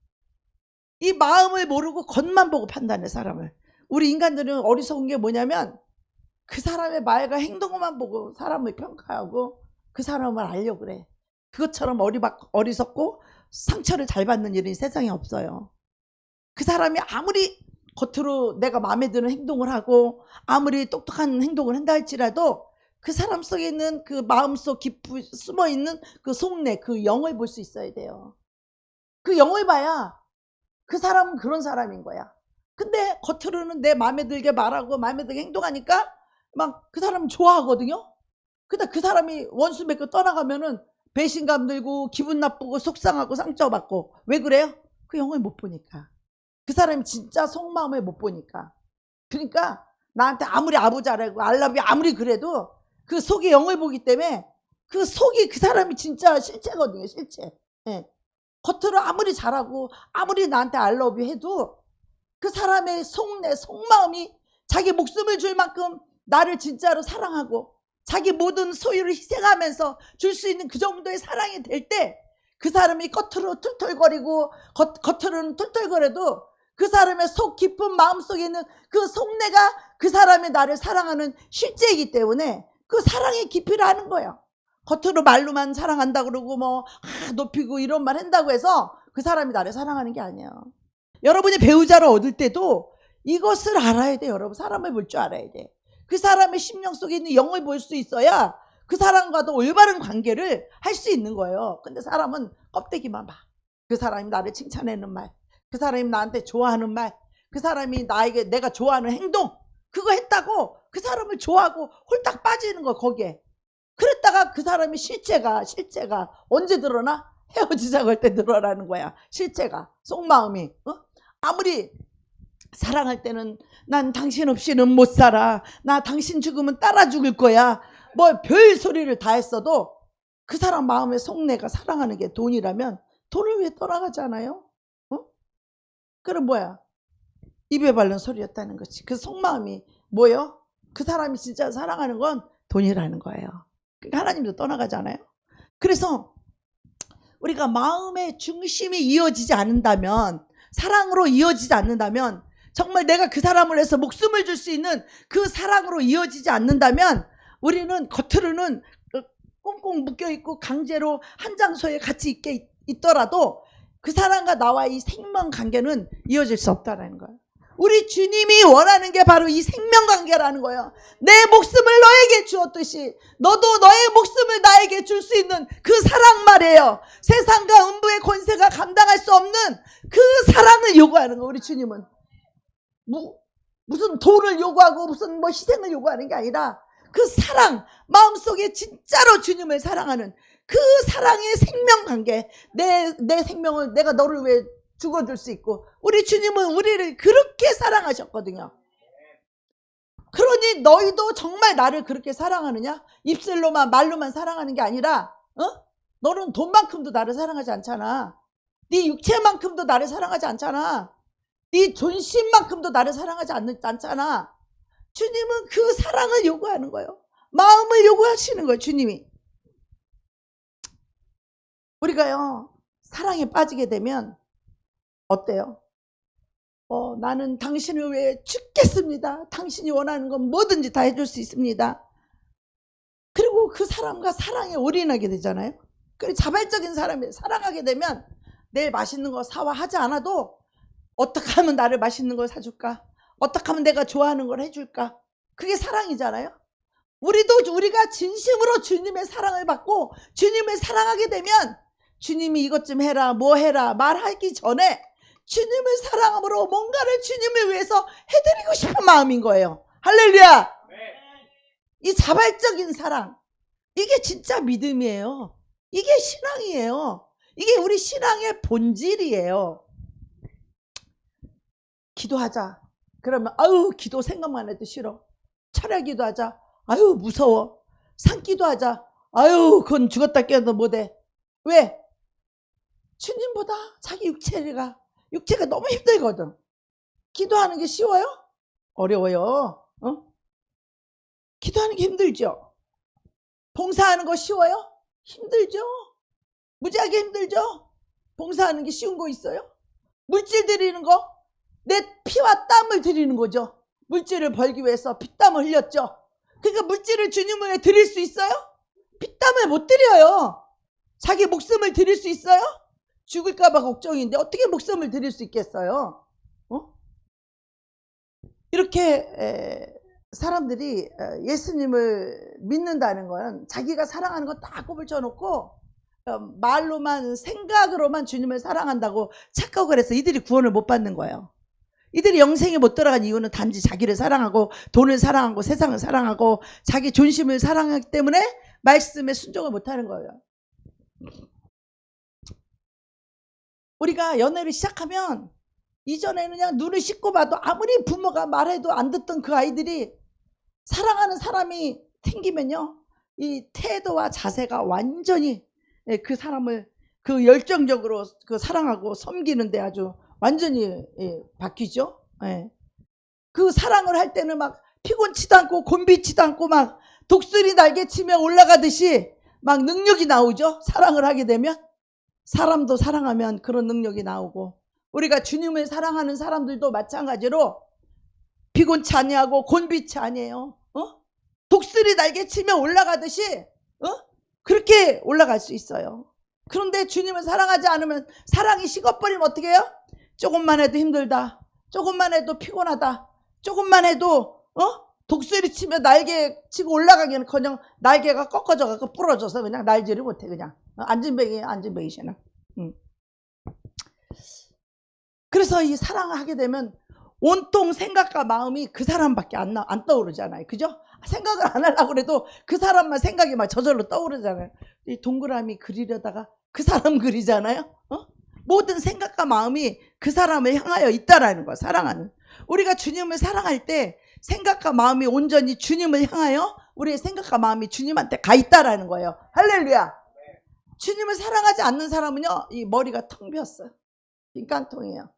[SPEAKER 1] 이 마음을 모르고 겉만 보고 판단해 사람을. 우리 인간들은 어리석은 게 뭐냐면 그 사람의 말과 행동만 보고 사람을 평가하고 그 사람을 알려고 그래. 그것처럼 어리석고 상처를 잘 받는 일이 세상에 없어요. 그 사람이 아무리 겉으로 내가 마음에 드는 행동을 하고 아무리 똑똑한 행동을 한다 할지라도 그 사람 속에 있는 그 마음속 깊이 숨어있는 그 속내, 그 영을 볼 수 있어야 돼요. 그 영을 봐야 그 사람은 그런 사람인 거야. 근데 겉으로는 내 마음에 들게 말하고 마음에 들게 행동하니까 막 그 사람 좋아하거든요. 근데 그 사람이 원수 맺고 떠나가면은 배신감 들고 기분 나쁘고 속상하고 상처받고. 왜 그래요? 그 영을 못 보니까. 그 사람이 진짜 속마음을 못 보니까. 그러니까 나한테 아무리 아부자라고 알라비 아무리 그래도 그 속의 영을 보기 때문에 그 속이 그 사람이 진짜 실체거든요. 실체. 예. 겉으로 아무리 잘하고 아무리 나한테 알러뷰 해도 그 사람의 속내, 속마음이 자기 목숨을 줄 만큼 나를 진짜로 사랑하고 자기 모든 소유를 희생하면서 줄 수 있는 그 정도의 사랑이 될 때, 그 사람이 겉으로 툴툴거리고 겉으로는 툴툴거려도 그 사람의 속 깊은 마음속에 있는 그 속내가 그 사람이 나를 사랑하는 실제이기 때문에 그 사랑의 깊이를 아는 거예요. 겉으로 말로만 사랑한다 그러고 뭐 높이고 이런 말 한다고 해서 그 사람이 나를 사랑하는 게 아니에요. 여러분이 배우자를 얻을 때도 이것을 알아야 돼요. 여러분, 사람을 볼 줄 알아야 돼. 그 사람의 심령 속에 있는 영을 볼 수 있어야 그 사람과도 올바른 관계를 할 수 있는 거예요. 근데 사람은 껍데기만 봐. 그 사람이 나를 칭찬하는 말, 그 사람이 나한테 좋아하는 말, 그 사람이 나에게 내가 좋아하는 행동, 그거 했다고 그 사람을 좋아하고 홀딱 빠지는 거, 거기에. 그랬다가 그 사람이 실체가 언제 드러나? 헤어지자고 할 때 드러나는 거야. 실체가, 속마음이. 아무리 사랑할 때는 난 당신 없이는 못 살아, 나 당신 죽으면 따라 죽을 거야, 뭐 별 소리를 다 했어도 그 사람 마음의 속내가 사랑하는 게 돈이라면 돈을 왜 떠나가지 않아요? 그럼 뭐야? 입에 바른 소리였다는 거지. 그 속마음이 뭐예요? 그 사람이 진짜 사랑하는 건 돈이라는 거예요. 그러니까 하나님도 떠나가잖아요. 그래서 우리가 마음의 중심이 이어지지 않는다면, 사랑으로 이어지지 않는다면, 정말 내가 그 사람을 위해서 목숨을 줄 수 있는 그 사랑으로 이어지지 않는다면, 우리는 겉으로는 꽁꽁 묶여있고 강제로 한 장소에 같이 있더라도 그 사람과 나와의 이 생명 관계는 이어질 수 없다는 거예요. 우리 주님이 원하는 게 바로 이 생명관계라는 거예요. 내 목숨을 너에게 주었듯이 너도 너의 목숨을 나에게 줄 수 있는 그 사랑 말이에요. 세상과 음부의 권세가 감당할 수 없는 그 사랑을 요구하는 거예요. 우리 주님은 무슨 돈을 요구하고 무슨 뭐 희생을 요구하는 게 아니라 그 사랑, 마음속에 진짜로 주님을 사랑하는 그 사랑의 생명관계. 내 생명을, 내가 너를 위해 죽어줄 수 있고, 우리 주님은 우리를 그렇게 사랑하셨거든요. 그러니 너희도 정말 나를 그렇게 사랑하느냐? 입술로만 말로만 사랑하는 게 아니라 너는 돈만큼도 나를 사랑하지 않잖아. 네 육체만큼도 나를 사랑하지 않잖아. 네 존심만큼도 나를 사랑하지 않잖아. 주님은 그 사랑을 요구하는 거예요. 마음을 요구하시는 거예요. 주님이. 우리가요, 사랑에 빠지게 되면 어때요? 나는 당신을 위해 죽겠습니다. 당신이 원하는 건 뭐든지 다 해줄 수 있습니다. 그리고 그 사람과 사랑에 올인하게 되잖아요. 그리고 자발적인 사람이 사랑하게 되면 내일 맛있는 거 사와 하지 않아도 어떻게 하면 나를 맛있는 걸 사줄까? 어떻게 하면 내가 좋아하는 걸 해줄까? 그게 사랑이잖아요. 우리가 진심으로 주님의 사랑을 받고 주님을 사랑하게 되면 주님이 이것 좀 해라 뭐 해라 말하기 전에 주님을 사랑함으로 뭔가를 주님을 위해서 해드리고 싶은 마음인 거예요. 할렐루야. 이 자발적인 사랑, 이게 진짜 믿음이에요. 이게 신앙이에요. 이게 우리 신앙의 본질이에요. 기도하자. 그러면 아유 기도 생각만 해도 싫어. 철야 기도하자. 아유 무서워. 산기도 하자. 아유 그건 죽었다 깨어도 못해. 왜? 주님보다 자기 육체가 너무 힘들거든. 기도하는 게 쉬워요? 어려워요. 기도하는 게 힘들죠. 봉사하는 거 쉬워요? 힘들죠. 무지하게 힘들죠. 봉사하는 게 쉬운 거 있어요? 물질 드리는 거, 내 피와 땀을 드리는 거죠. 물질을 벌기 위해서 피땀을 흘렸죠. 그러니까 물질을 주님을 드릴 수 있어요? 피땀을 못 드려요. 자기 목숨을 드릴 수 있어요? 죽을까 봐 걱정인데 어떻게 목숨을 드릴 수 있겠어요? 이렇게 사람들이 예수님을 믿는다는 건 자기가 사랑하는 거 다 꼽을 쳐놓고 말로만 생각으로만 주님을 사랑한다고 착각을 해서 이들이 구원을 못 받는 거예요. 이들이 영생에 못 들어간 이유는 단지 자기를 사랑하고 돈을 사랑하고 세상을 사랑하고 자기 존심을 사랑하기 때문에 말씀에 순종을 못하는 거예요. 우리가 연애를 시작하면 이전에는 그냥 눈을 씻고 봐도 아무리 부모가 말해도 안 듣던 그 아이들이 사랑하는 사람이 생기면요, 이 태도와 자세가 완전히 그 사람을 그 열정적으로 그 사랑하고 섬기는데 아주 완전히 바뀌죠. 그 사랑을 할 때는 막 피곤치도 않고 곤비치도 않고 막 독수리 날개치며 올라가듯이 막 능력이 나오죠. 사랑을 하게 되면 사람도 사랑하면 그런 능력이 나오고, 우리가 주님을 사랑하는 사람들도 마찬가지로 피곤치 아니하고 곤비치 아니에요. 독수리 날개치며 올라가듯이 그렇게 올라갈 수 있어요. 그런데 주님을 사랑하지 않으면, 사랑이 식어버리면 어떻게 해요? 조금만 해도 힘들다, 조금만 해도 피곤하다, 조금만 해도 독수리 치며 날개 치고 올라가기는커녕 날개가 꺾어져 갖고 부러져서 그냥 날지를 못해. 그냥 안진뱅이시나. 그래서 이 사랑을 하게 되면 온통 생각과 마음이 그 사람밖에 안 떠오르잖아요. 그죠? 생각을 안 하려고 그래도 그 사람만 생각이 막 저절로 떠오르잖아요. 이 동그라미 그리려다가 그 사람 그리잖아요. 모든 생각과 마음이 그 사람을 향하여 있다라는 거야. 사랑하는, 우리가 주님을 사랑할 때 생각과 마음이 온전히 주님을 향하여, 우리의 생각과 마음이 주님한테 가 있다라는 거예요. 할렐루야. 주님을 사랑하지 않는 사람은요, 이 머리가 텅 비었어요. 빈깡통이에요.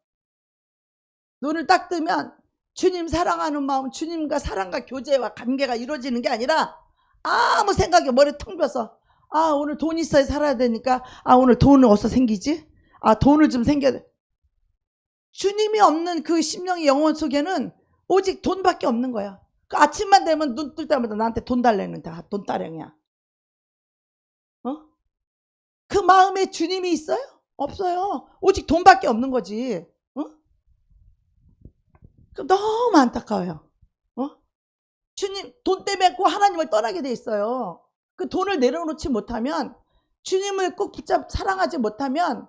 [SPEAKER 1] 눈을 딱 뜨면 주님 사랑하는 마음, 주님과 사랑과 교제와 관계가 이루어지는 게 아니라 아무 생각이 머리 텅 비어서, 아 오늘 돈 있어야 살아야 되니까, 아 오늘 돈은 어디서 생기지? 아 돈을 좀 생겨야 돼. 주님이 없는 그 심령의 영혼 속에는 오직 돈밖에 없는 거야. 그 아침만 되면 눈 뜰 때마다 나한테 돈 달라는 다 돈 따령이야. 그 마음에 주님이 있어요? 없어요. 오직 돈밖에 없는 거지. 너무 안타까워요. 주님, 돈 때문에 꼭 하나님을 떠나게 돼 있어요. 그 돈을 내려놓지 못하면, 주님을 꼭 사랑하지 못하면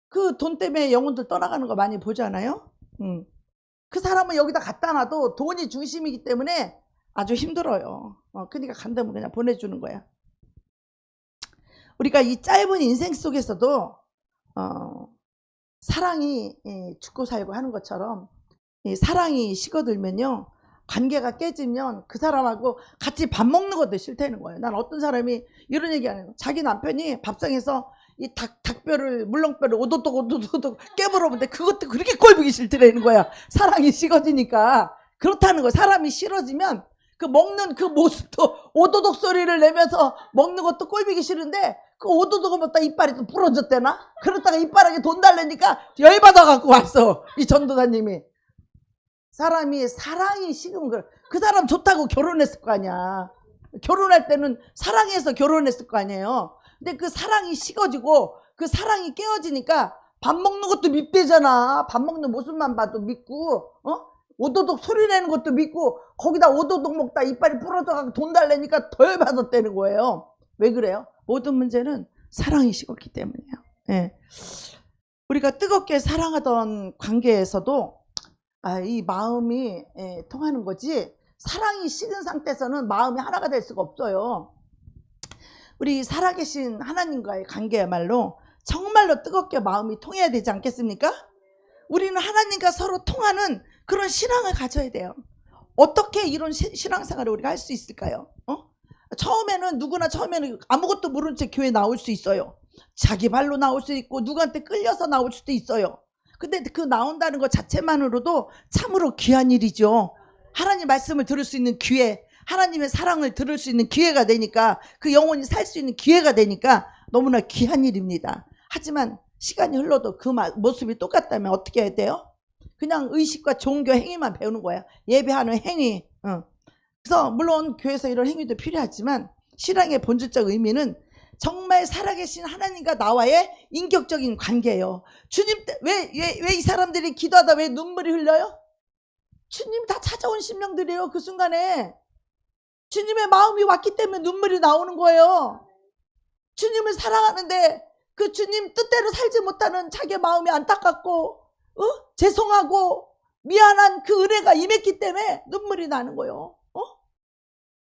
[SPEAKER 1] 그 돈 때문에 영혼들 떠나가는 거 많이 보잖아요. 그 사람은 여기다 갖다 놔도 돈이 중심이기 때문에 아주 힘들어요. 그러니까 간다면 그냥 보내주는 거야. 우리가 이 짧은 인생 속에서도 사랑이 죽고 살고 하는 것처럼, 사랑이 식어들면요, 관계가 깨지면 그 사람하고 같이 밥 먹는 것도 싫다는 거예요. 난 어떤 사람이 이런 얘기 하는 거예요. 자기 남편이 밥상에서 이 닭뼈를, 물렁뼈를 오도독 깨물어보는데 그것도 그렇게 꼴보기 싫더라는 거야. 사랑이 식어지니까. 그렇다는 거야. 사람이 싫어지면 그 먹는 그 모습도 오도독 소리를 내면서 먹는 것도 꼴보기 싫은데, 그 오도독을 먹다 이빨이 또 부러졌대나? 그러다가 이빨하게 돈 달래니까 열받아 갖고 왔어, 이 전도사님이. 사람이 사랑이 식으면 그 사람 좋다고 결혼했을 거 아니야. 결혼할 때는 사랑해서 결혼했을 거 아니에요. 근데 그 사랑이 식어지고 그 사랑이 깨어지니까 밥 먹는 것도 밉대잖아. 밥 먹는 모습만 봐도 밉고, 오도독 소리 내는 것도 밉고, 거기다 오도독 먹다 이빨이 부러져가지고 돈 달래니까 더 열받았다는 거예요. 왜 그래요? 모든 문제는 사랑이 식었기 때문이에요. 예. 우리가 뜨겁게 사랑하던 관계에서도 이 마음이 통하는 거지, 사랑이 식은 상태에서는 마음이 하나가 될 수가 없어요. 우리 살아계신 하나님과의 관계야말로 정말로 뜨겁게 마음이 통해야 되지 않겠습니까? 우리는 하나님과 서로 통하는 그런 신앙을 가져야 돼요. 어떻게 이런 신앙생활을 우리가 할 수 있을까요? 처음에는 누구나 처음에는 아무것도 모르는 채 교회 나올 수 있어요. 자기 발로 나올 수 있고 누구한테 끌려서 나올 수도 있어요. 근데 그 나온다는 것 자체만으로도 참으로 귀한 일이죠. 하나님 말씀을 들을 수 있는 기회, 하나님의 사랑을 들을 수 있는 기회가 되니까, 그 영혼이 살 수 있는 기회가 되니까 너무나 귀한 일입니다. 하지만 시간이 흘러도 그 모습이 똑같다면 어떻게 해야 돼요? 그냥 의식과 종교 행위만 배우는 거야. 예배하는 행위. 그래서 물론 교회에서 이런 행위도 필요하지만 신앙의 본질적 의미는 정말 살아계신 하나님과 나와의 인격적인 관계예요. 주님, 왜 이 사람들이 기도하다 왜 눈물이 흘려요? 주님 다 찾아온 심령들이에요. 그 순간에 주님의 마음이 왔기 때문에 눈물이 나오는 거예요. 주님을 사랑하는데 그 주님 뜻대로 살지 못하는 자기의 마음이 안타깝고 죄송하고 미안한 그 은혜가 임했기 때문에 눈물이 나는 거예요.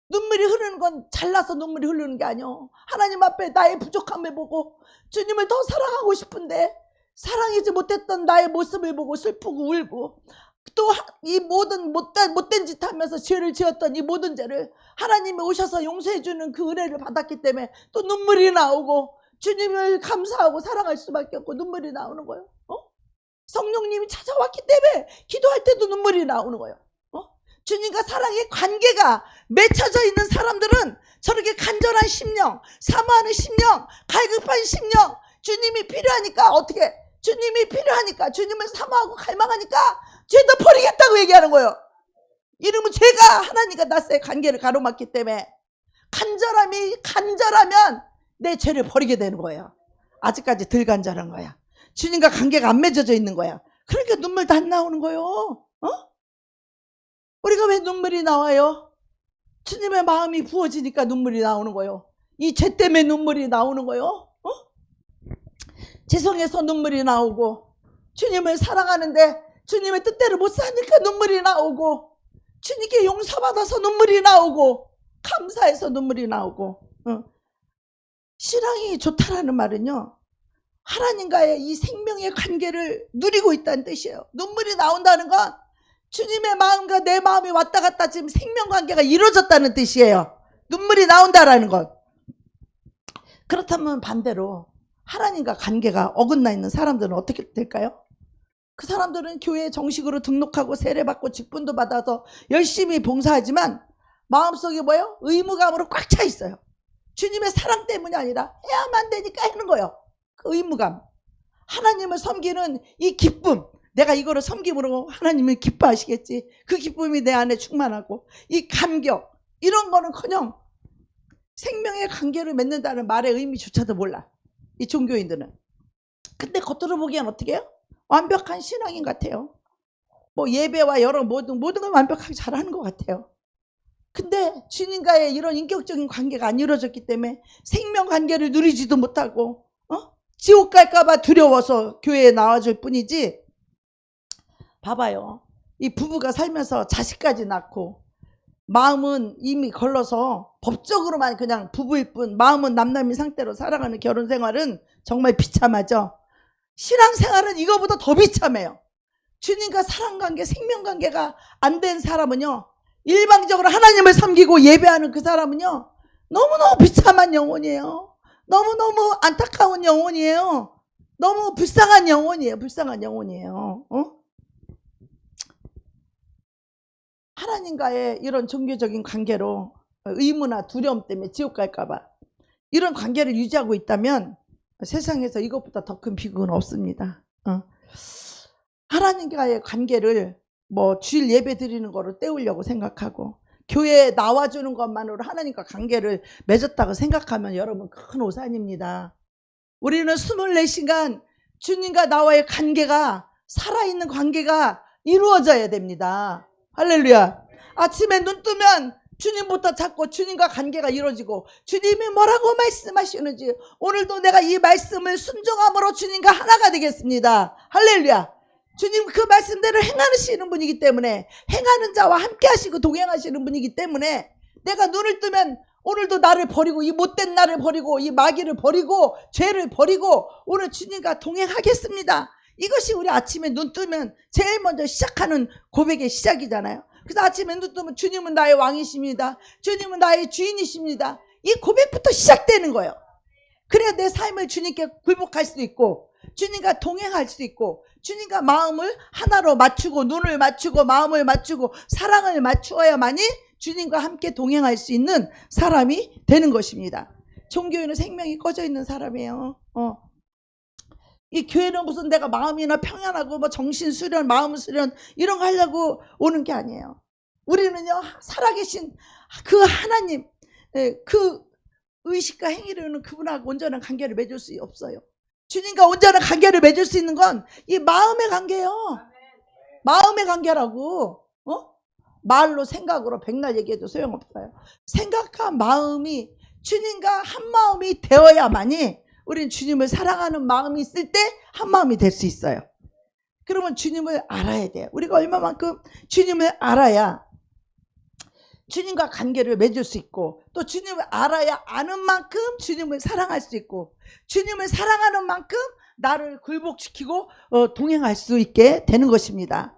[SPEAKER 1] 눈물이 흐르는 건 잘나서 눈물이 흐르는 게 아니요. 하나님 앞에 나의 부족함을 보고 주님을 더 사랑하고 싶은데 사랑하지 못했던 나의 모습을 보고 슬프고 울고, 또 이 모든 못된 짓 하면서 죄를 지었던 이 모든 죄를 하나님이 오셔서 용서해 주는 그 은혜를 받았기 때문에 또 눈물이 나오고 주님을 감사하고 사랑할 수밖에 없고 눈물이 나오는 거예요. 성령님이 찾아왔기 때문에 기도할 때도 눈물이 나오는 거예요. 주님과 사랑의 관계가 맺혀져 있는 사람들은 저렇게 간절한 심령, 사모하는 심령, 갈급한 심령, 주님이 필요하니까 어떻게? 주님이 필요하니까, 주님을 사모하고 갈망하니까 죄도 버리겠다고 얘기하는 거예요. 이러면 죄가 하나님과 나의 관계를 가로막기 때문에 간절하면 내 죄를 버리게 되는 거예요. 아직까지 덜 간절한 거야. 주님과 관계가 안 맺어져 있는 거야. 그러니까 눈물도 안 나오는 거예요. 우리가 왜 눈물이 나와요? 주님의 마음이 부어지니까 눈물이 나오는 거예요. 이 죄 때문에 눈물이 나오는 거예요. 죄송해서 눈물이 나오고, 주님을 사랑하는데 주님의 뜻대로 못 사니까 눈물이 나오고, 주님께 용서받아서 눈물이 나오고, 감사해서 눈물이 나오고. 신앙이 좋다라는 말은요, 하나님과의 이 생명의 관계를 누리고 있다는 뜻이에요. 눈물이 나온다는 건 주님의 마음과 내 마음이 왔다 갔다 지금 생명관계가 이루어졌다는 뜻이에요. 눈물이 나온다라는 것. 그렇다면 반대로 하나님과 관계가 어긋나 있는 사람들은 어떻게 될까요? 그 사람들은 교회에 정식으로 등록하고 세례받고 직분도 받아서 열심히 봉사하지만 마음속에 뭐예요? 의무감으로 꽉 차 있어요. 주님의 사랑 때문이 아니라 해야만 되니까 하는 거예요. 그 의무감. 하나님을 섬기는 이 기쁨, 내가 이거를 섬김으로 하나님을 기뻐하시겠지, 그 기쁨이 내 안에 충만하고, 이 감격, 이런 거는커녕 생명의 관계를 맺는다는 말의 의미조차도 몰라, 이 종교인들은. 근데 겉으로 보기엔 어떻게 해요? 완벽한 신앙인 같아요. 뭐 예배와 여러 모든 걸 완벽하게 잘하는 것 같아요. 근데 주님과의 이런 인격적인 관계가 안 이루어졌기 때문에 생명 관계를 누리지도 못하고 지옥 갈까봐 두려워서 교회에 나와줄 뿐이지. 봐봐요. 이 부부가 살면서 자식까지 낳고 마음은 이미 걸러서 법적으로만 그냥 부부일 뿐 마음은 남남인 상태로 살아가는 결혼 생활은 정말 비참하죠. 신앙생활은 이거보다 더 비참해요. 주님과 사랑관계, 생명관계가 안 된 사람은요, 일방적으로 하나님을 섬기고 예배하는 그 사람은요, 너무너무 비참한 영혼이에요. 너무너무 안타까운 영혼이에요. 너무 불쌍한 영혼이에요. 불쌍한 영혼이에요. 하나님과의 이런 종교적인 관계로 의무나 두려움 때문에 지옥 갈까봐 이런 관계를 유지하고 있다면 세상에서 이것보다 더 큰 비극은 없습니다. 하나님과의 관계를 뭐 주일 예배 드리는 거로 때우려고 생각하고 교회에 나와주는 것만으로 하나님과 관계를 맺었다고 생각하면 여러분 큰 오산입니다. 우리는 24시간 주님과 나와의 관계가, 살아있는 관계가 이루어져야 됩니다. 할렐루야. 아침에 눈 뜨면 주님부터 찾고 주님과 관계가 이루어지고, 주님이 뭐라고 말씀하시는지 오늘도 내가 이 말씀을 순종함으로 주님과 하나가 되겠습니다. 할렐루야. 주님 그 말씀대로 행하시는 분이기 때문에, 행하는 자와 함께 하시고 동행하시는 분이기 때문에, 내가 눈을 뜨면 오늘도 나를 버리고, 이 못된 나를 버리고, 이 마귀를 버리고, 죄를 버리고 오늘 주님과 동행하겠습니다. 이것이 우리 아침에 눈 뜨면 제일 먼저 시작하는 고백의 시작이잖아요. 그래서 아침에 눈 뜨면 주님은 나의 왕이십니다. 주님은 나의 주인이십니다. 이 고백부터 시작되는 거예요. 그래야 내 삶을 주님께 굴복할 수 있고, 주님과 동행할 수 있고, 주님과 마음을 하나로 맞추고, 눈을 맞추고, 마음을 맞추고, 사랑을 맞추어야만이 주님과 함께 동행할 수 있는 사람이 되는 것입니다. 종교에는 생명이 꺼져 있는 사람이에요. 이 교회는 무슨 내가 마음이나 평안하고 뭐 정신 수련, 마음 수련 이런 거 하려고 오는 게 아니에요. 우리는요, 살아계신 그 하나님, 그 의식과 행위로는 그분하고 온전한 관계를 맺을 수 없어요. 주님과 온전한 관계를 맺을 수 있는 건 이 마음의 관계예요. 마음의 관계라고. 말로 생각으로 백날 얘기해도 소용없어요. 생각과 마음이 주님과 한 마음이 되어야만이 우리는 주님을 사랑하는 마음이 있을 때 한 마음이 될 수 있어요. 그러면 주님을 알아야 돼요. 우리가 얼마만큼 주님을 알아야 주님과 관계를 맺을 수 있고, 또 주님을 알아야 아는 만큼 주님을 사랑할 수 있고, 주님을 사랑하는 만큼 나를 굴복시키고 동행할 수 있게 되는 것입니다.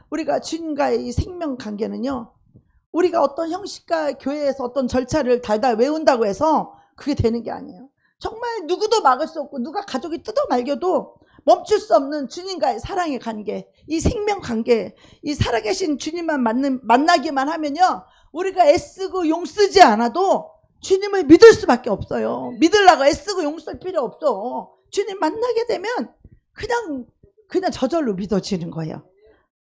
[SPEAKER 1] 우리가 주님과의 이 생명 관계는요, 우리가 어떤 형식과 교회에서 어떤 절차를 달달 외운다고 해서 그게 되는 게 아니에요. 정말 누구도 막을 수 없고, 누가 가족이 뜯어 말겨도 멈출 수 없는 주님과의 사랑의 관계, 이 생명 관계, 이 살아계신 주님만 만나기만 하면요, 우리가 애쓰고 용쓰지 않아도 주님을 믿을 수밖에 없어요. 믿으려고 애쓰고 용쓸 필요 없어. 주님 만나게 되면 그냥 저절로 믿어지는 거예요.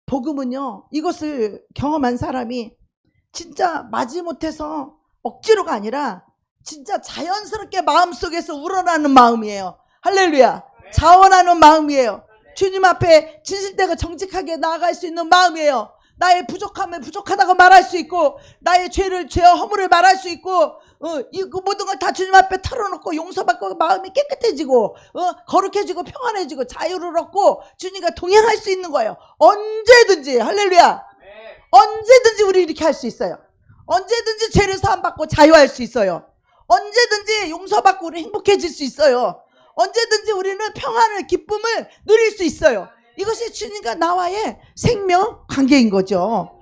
[SPEAKER 1] 복음은요, 이것을 경험한 사람이 진짜 마지못해서 억지로가 아니라 진짜 자연스럽게 마음속에서 우러나는 마음이에요. 할렐루야. 자원하는 마음이에요. 주님 앞에 진실되고 정직하게 나아갈 수 있는 마음이에요. 나의 부족함을 부족하다고 말할 수 있고, 나의 죄와 허물을 말할 수 있고, 이 모든 걸 다 주님 앞에 털어놓고 용서받고 마음이 깨끗해지고, 거룩해지고 평안해지고 자유를 얻고 주님과 동행할 수 있는 거예요. 언제든지. 할렐루야. 언제든지 우리 이렇게 할 수 있어요. 언제든지 죄를 사함받고 자유할 수 있어요. 언제든지 용서받고 우리 행복해질 수 있어요. 언제든지 우리는 평안을, 기쁨을 누릴 수 있어요. 이것이 주님과 나와의 생명 관계인 거죠.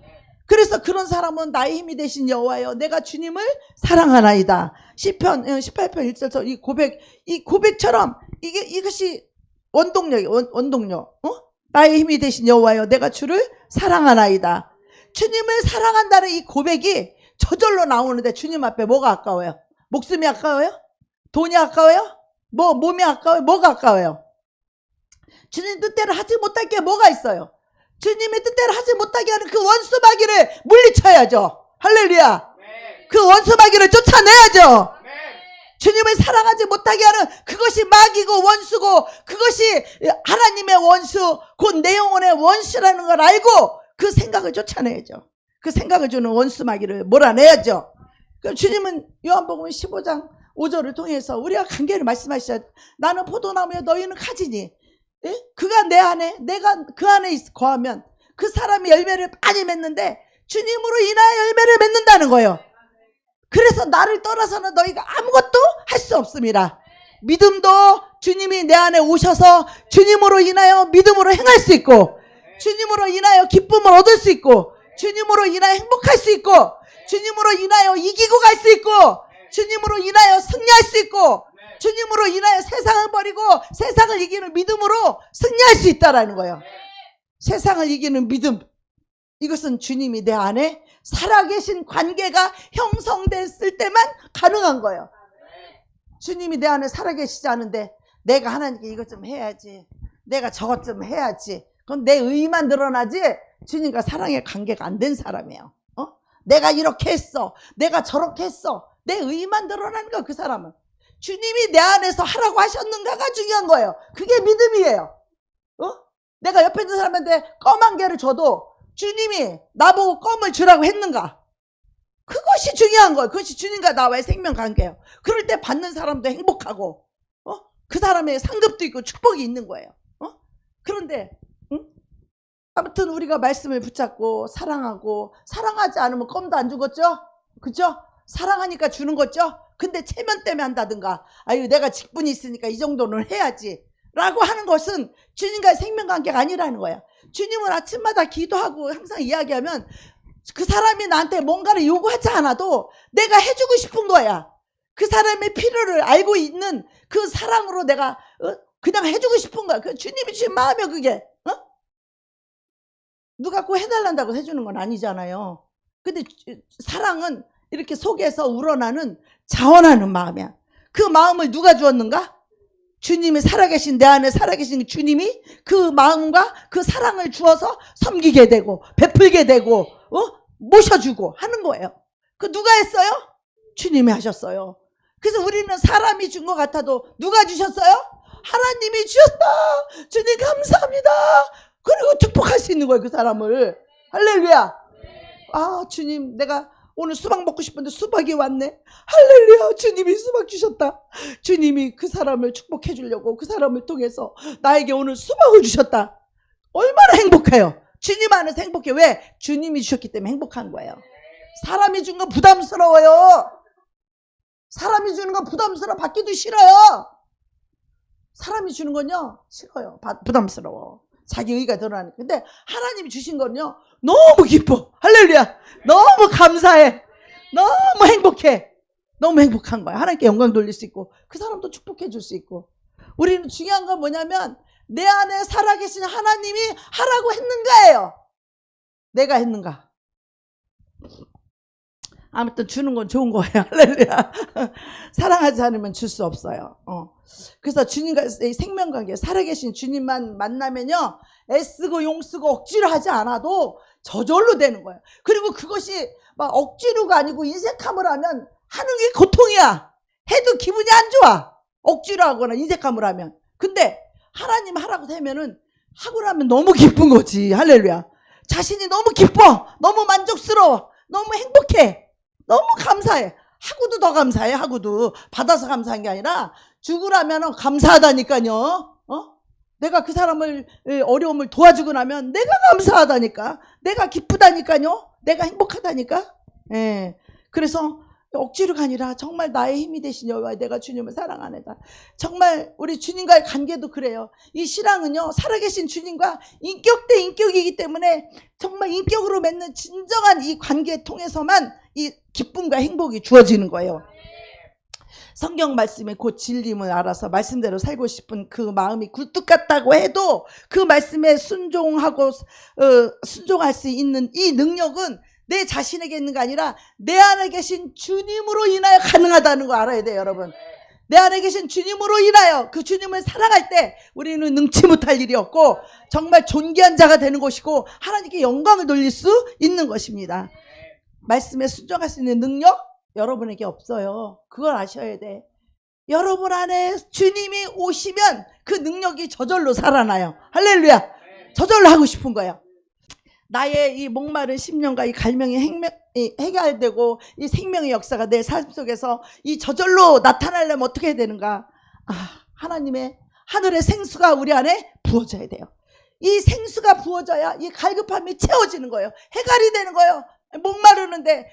[SPEAKER 1] 그래서 그런 사람은 나의 힘이 되신 여호와여, 내가 주님을 사랑하나이다. 시편 18편 1절에서 이 고백처럼 이것이 원동력. 나의 힘이 되신 여호와여, 내가 주를 사랑하나이다. 주님을 사랑한다는 이 고백이 저절로 나오는데, 주님 앞에 뭐가 아까워요? 목숨이 아까워요? 돈이 아까워요? 몸이 아까워요? 뭐가 아까워요? 주님 뜻대로 하지 못할 게 뭐가 있어요? 주님의 뜻대로 하지 못하게 하는 그 원수 마귀를 물리쳐야죠. 할렐루야. 그 원수 마귀를 쫓아내야죠. 주님을 사랑하지 못하게 하는 그것이 마귀고 원수고, 그것이 하나님의 원수, 곧 내 영혼의 원수라는 걸 알고 그 생각을 쫓아내야죠. 그 생각을 주는 원수 마귀를 몰아내야죠. 그럼 주님은 요한복음 15장 5절을 통해서 우리가 관계를 말씀하시죠. 나는 포도나무여 너희는 가지니, 그가 내 안에, 내가 그 안에 거하면 그 사람이 열매를 많이 맺는데 주님으로 인하여 열매를 맺는다는 거예요. 그래서 나를 떠나서는 너희가 아무것도 할 수 없습니다. 믿음도 주님이 내 안에 오셔서 주님으로 인하여 믿음으로 행할 수 있고, 주님으로 인하여 기쁨을 얻을 수 있고, 주님으로 인하여 행복할 수 있고, 주님으로 인하여 이기고 갈 수 있고, 주님으로 인하여 승리할 수 있고, 주님으로 인하여 세상을 버리고 세상을 이기는 믿음으로 승리할 수 있다라는 거예요. 세상을 이기는 믿음, 이것은 주님이 내 안에 살아계신 관계가 형성됐을 때만 가능한 거예요. 주님이 내 안에 살아계시지 않은데 내가 하나님께 이것 좀 해야지, 내가 저것 좀 해야지, 그건 내 의만 드러나지 주님과 사랑의 관계가 안 된 사람이에요. 내가 이렇게 했어, 내가 저렇게 했어, 내 의만 드러나는 거야. 그 사람은 주님이 내 안에서 하라고 하셨는가가 중요한 거예요. 그게 믿음이에요. 내가 옆에 있는 사람한테 껌 한 개를 줘도 주님이 나보고 껌을 주라고 했는가? 그것이 중요한 거예요. 그것이 주님과 나와의 생명관계예요. 그럴 때 받는 사람도 행복하고 그 사람의 상급도 있고 축복이 있는 거예요. 그런데 아무튼 우리가 말씀을 붙잡고 사랑하고, 사랑하지 않으면 껌도 안 주겠죠? 그죠? 사랑하니까 주는 거죠? 근데 체면 때문에 한다든가, 아유 내가 직분이 있으니까 이 정도는 해야지 라고 하는 것은 주님과의 생명관계가 아니라는 거야. 주님은 아침마다 기도하고 항상 이야기하면 그 사람이 나한테 뭔가를 요구하지 않아도 내가 해주고 싶은 거야. 그 사람의 필요를 알고 있는 그 사랑으로 내가 그냥 해주고 싶은 거야. 그 주님이 주신 마음이야 그게. 누가 꼭 해달란다고 해주는 건 아니잖아요. 근데 사랑은 이렇게 속에서 우러나는 자원하는 마음이야. 그 마음을 누가 주었는가? 주님이 살아계신, 내 안에 살아계신 주님이 그 마음과 그 사랑을 주어서 섬기게 되고 베풀게 되고 모셔주고 하는 거예요. 그 누가 했어요? 주님이 하셨어요. 그래서 우리는 사람이 준 것 같아도 누가 주셨어요? 하나님이 주셨다. 주님 감사합니다. 그리고 축복할 수 있는 거예요, 그 사람을. 할렐루야. 아, 주님, 내가 오늘 수박 먹고 싶은데 수박이 왔네. 할렐루야. 주님이 수박 주셨다. 주님이 그 사람을 축복해 주려고 그 사람을 통해서 나에게 오늘 수박을 주셨다. 얼마나 행복해요. 주님 안에서 행복해. 왜? 주님이 주셨기 때문에 행복한 거예요. 사람이 준 건 부담스러워요. 사람이 주는 건 부담스러워. 받기도 싫어요. 사람이 주는 건요 싫어요. 부담스러워. 자기 의가 드러나는. 근데 하나님이 주신 건요 너무 기뻐. 할렐루야. 너무 감사해. 너무 행복해. 너무 행복한 거야. 하나님께 영광 돌릴 수 있고 그 사람도 축복해 줄 수 있고. 우리는 중요한 건 뭐냐면 내 안에 살아계신 하나님이 하라고 했는가예요. 내가 했는가. 아무튼 주는 건 좋은 거예요. 할렐루야. 사랑하지 않으면 줄 수 없어요. 그래서 주님과 생명관계, 살아계신 주님만 만나면요 애쓰고 용쓰고 억지로 하지 않아도 저절로 되는 거예요. 그리고 그것이 막 억지로가 아니고 인색함을 하면 하는 게 고통이야. 해도 기분이 안 좋아. 억지로 하거나 인색함을 하면. 근데 하나님 하라고 하면은 하고 나면 너무 기쁜 거지. 할렐루야. 자신이 너무 기뻐. 너무 만족스러워. 너무 행복해. 너무 감사해. 하고도 더 감사해. 하고도 받아서 감사한 게 아니라 주고 나면 감사하다니까요. 내가 그 사람을 어려움을 도와주고 나면 내가 감사하다니까. 내가 기쁘다니까요. 내가 행복하다니까. 예. 그래서 억지로가 아니라 정말 나의 힘이 되신 여호와 내가 주님을 사랑하네다. 정말 우리 주님과의 관계도 그래요. 이 신앙은요 살아계신 주님과 인격 대 인격이기 때문에 정말 인격으로 맺는 진정한 이 관계 통해서만 이 기쁨과 행복이 주어지는 거예요. 성경 말씀에 곧 진림을 알아서 말씀대로 살고 싶은 그 마음이 굴뚝 같다고 해도 그 말씀에 순종하고 순종할 수 있는 이 능력은 내 자신에게 있는 게 아니라 내 안에 계신 주님으로 인하여 가능하다는 거 알아야 돼요, 여러분. 내 안에 계신 주님으로 인하여 그 주님을 사랑할 때 우리는 능치 못할 일이 없고 정말 존귀한 자가 되는 것이고 하나님께 영광을 돌릴 수 있는 것입니다. 말씀에 순종할 수 있는 능력 여러분에게 없어요. 그걸 아셔야 돼. 여러분 안에 주님이 오시면 그 능력이 저절로 살아나요. 할렐루야. 저절로 하고 싶은 거예요. 나의 이 목마른 심령과 이 갈망이 해결되고 이 생명의 역사가 내 삶 속에서 이 저절로 나타나려면 어떻게 해야 되는가? 하나님의 하늘의 생수가 우리 안에 부어져야 돼요. 이 생수가 부어져야 이 갈급함이 채워지는 거예요. 해갈이 되는 거예요. 목마르는데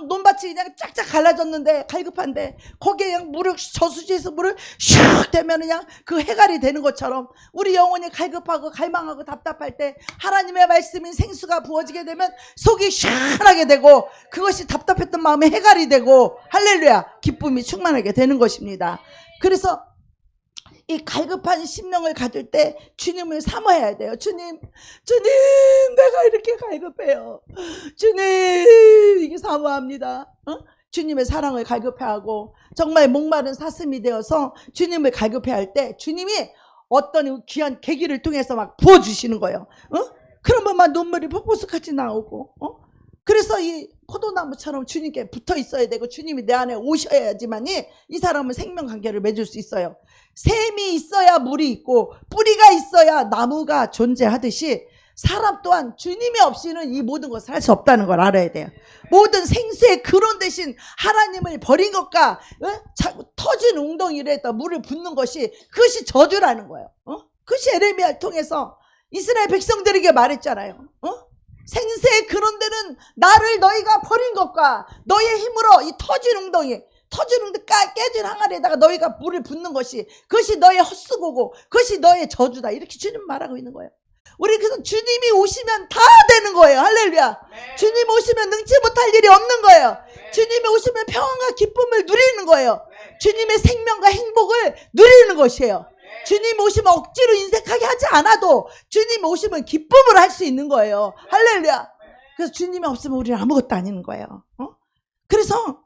[SPEAKER 1] 논밭이 그냥 쫙쫙 갈라졌는데 갈급한데 거기에 그냥 물을 저수지에서 물을 슉 대면 그냥 그 해갈이 되는 것처럼 우리 영혼이 갈급하고 갈망하고 답답할 때 하나님의 말씀인 생수가 부어지게 되면 속이 시원하게 되고 그것이 답답했던 마음에 해갈이 되고 할렐루야 기쁨이 충만하게 되는 것입니다. 그래서 이 갈급한 심령을 가질 때 주님을 사모해야 돼요. 주님 내가 이렇게 갈급해요. 주님 이게 사모합니다. 주님의 사랑을 갈급해하고 정말 목마른 사슴이 되어서 주님을 갈급해할 때 주님이 어떤 귀한 계기를 통해서 막 부어주시는 거예요. 그러면 막 눈물이 폭포수같이 나오고 그래서 이 포도나무처럼 주님께 붙어 있어야 되고 주님이 내 안에 오셔야지만이 이 사람은 생명관계를 맺을 수 있어요. 샘이 있어야 물이 있고 뿌리가 있어야 나무가 존재하듯이 사람 또한 주님이 없이는 이 모든 것을 할 수 없다는 걸 알아야 돼요. 모든 생수의 근원 대신 하나님을 버린 것과 터진 웅덩이를 했다 물을 붓는 것이 그것이 저주라는 거예요. 그것이 에레미야를 통해서 이스라엘 백성들에게 말했잖아요. 생수의 근원 되는 나를 너희가 버린 것과 너의 힘으로 이 터진 웅덩이 깨진 항아리에다가 너희가 물을 붓는 것이 그것이 너의 헛수고고 그것이 너의 저주다. 이렇게 주님 말하고 있는 거예요. 우리 그래서 주님이 오시면 다 되는 거예요. 할렐루야. 네. 주님 오시면 능치 못할 일이 없는 거예요. 네. 주님이 오시면 평안과 기쁨을 누리는 거예요. 네. 주님의 생명과 행복을 누리는 것이에요. 네. 주님 오시면 억지로 인색하게 하지 않아도 주님 오시면 기쁨을 할 수 있는 거예요. 네. 할렐루야. 그래서 주님이 없으면 우리는 아무것도 아닌 거예요. 그래서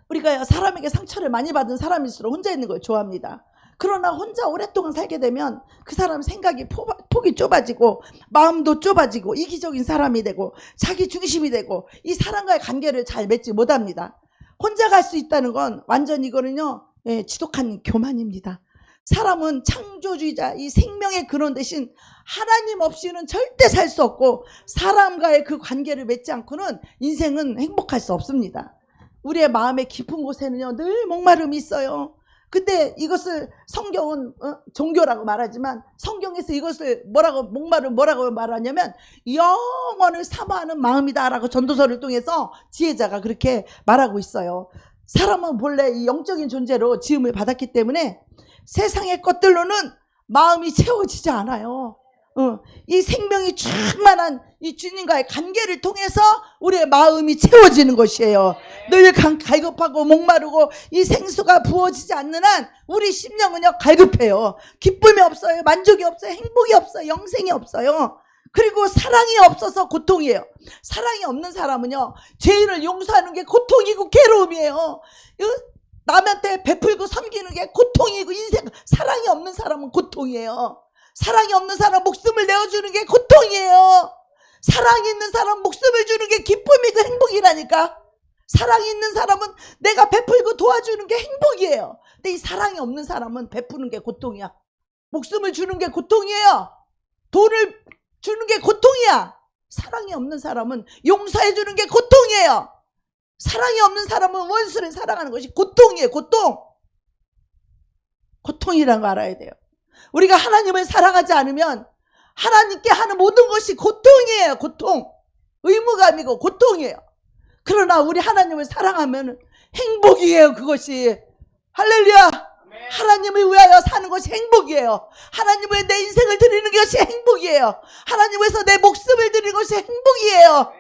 [SPEAKER 1] 우리가 사람에게 상처를 많이 받은 사람일수록 혼자 있는 걸 좋아합니다. 그러나 혼자 오랫동안 살게 되면 그 사람 생각이 폭이 좁아지고 마음도 좁아지고 이기적인 사람이 되고 자기 중심이 되고 이 사람과의 관계를 잘 맺지 못합니다. 혼자 갈 수 있다는 건 완전 이거는요 지독한 교만입니다. 사람은 창조주의자 이 생명의 근원 대신 하나님 없이는 절대 살 수 없고 사람과의 그 관계를 맺지 않고는 인생은 행복할 수 없습니다. 우리의 마음의 깊은 곳에는요 늘 목마름이 있어요. 근데 이것을 성경은 종교라고 말하지만 성경에서 이것을 뭐라고 말하냐면 영원을 사모하는 마음이다라고 전도서를 통해서 지혜자가 그렇게 말하고 있어요. 사람은 본래 이 영적인 존재로 지음을 받았기 때문에 세상의 것들로는 마음이 채워지지 않아요. 이 생명이 충만한 이 주님과의 관계를 통해서 우리의 마음이 채워지는 것이에요. 늘 갈급하고 목마르고 이 생수가 부어지지 않는 한 우리 심령은요 갈급해요. 기쁨이 없어요. 만족이 없어요. 행복이 없어요. 영생이 없어요. 그리고 사랑이 없어서 고통이에요. 사랑이 없는 사람은요 죄인을 용서하는 게 고통이고 괴로움이에요. 남한테 베풀고 섬기는 게 고통이고 인생 사랑이 없는 사람은 고통이에요. 사랑이 없는 사람 목숨을 내어주는 게 고통이에요. 사랑이 있는 사람 목숨을 주는 게 기쁨이고 행복이라니까. 사랑이 있는 사람은 내가 베풀고 도와주는 게 행복이에요. 근데 이 사랑이 없는 사람은 베푸는 게 고통이야. 목숨을 주는 게 고통이에요. 돈을 주는 게 고통이야. 사랑이 없는 사람은 용서해 주는 게 고통이에요. 사랑이 없는 사람은 원수를 사랑하는 것이 고통이에요. 고통이라는 거 알아야 돼요. 우리가 하나님을 사랑하지 않으면 하나님께 하는 모든 것이 고통이에요. 고통. 의무감이고 고통이에요. 그러나 우리 하나님을 사랑하면 행복이에요. 그것이. 할렐루야. 하나님을 위하여 사는 것이 행복이에요. 하나님 위해 내 인생을 드리는 것이 행복이에요. 하나님 위해서 내 목숨을 드리는 것이 행복이에요.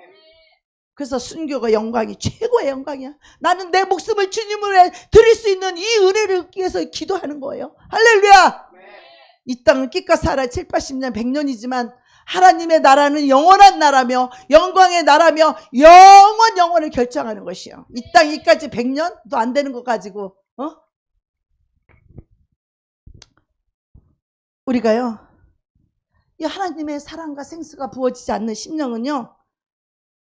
[SPEAKER 1] 그래서 순교가 영광이 최고의 영광이야. 나는 내 목숨을 주님을 위해 드릴 수 있는 이 은혜를 얻기 위해서 기도하는 거예요. 할렐루야. 이 땅은 끼까 살아 7, 80년, 100년이지만 하나님의 나라는 영원한 나라며 영광의 나라며 영원을 결정하는 것이요. 이 땅 이까지 100년도 안 되는 것 가지고 우리가요 이 하나님의 사랑과 생수가 부어지지 않는 심령은요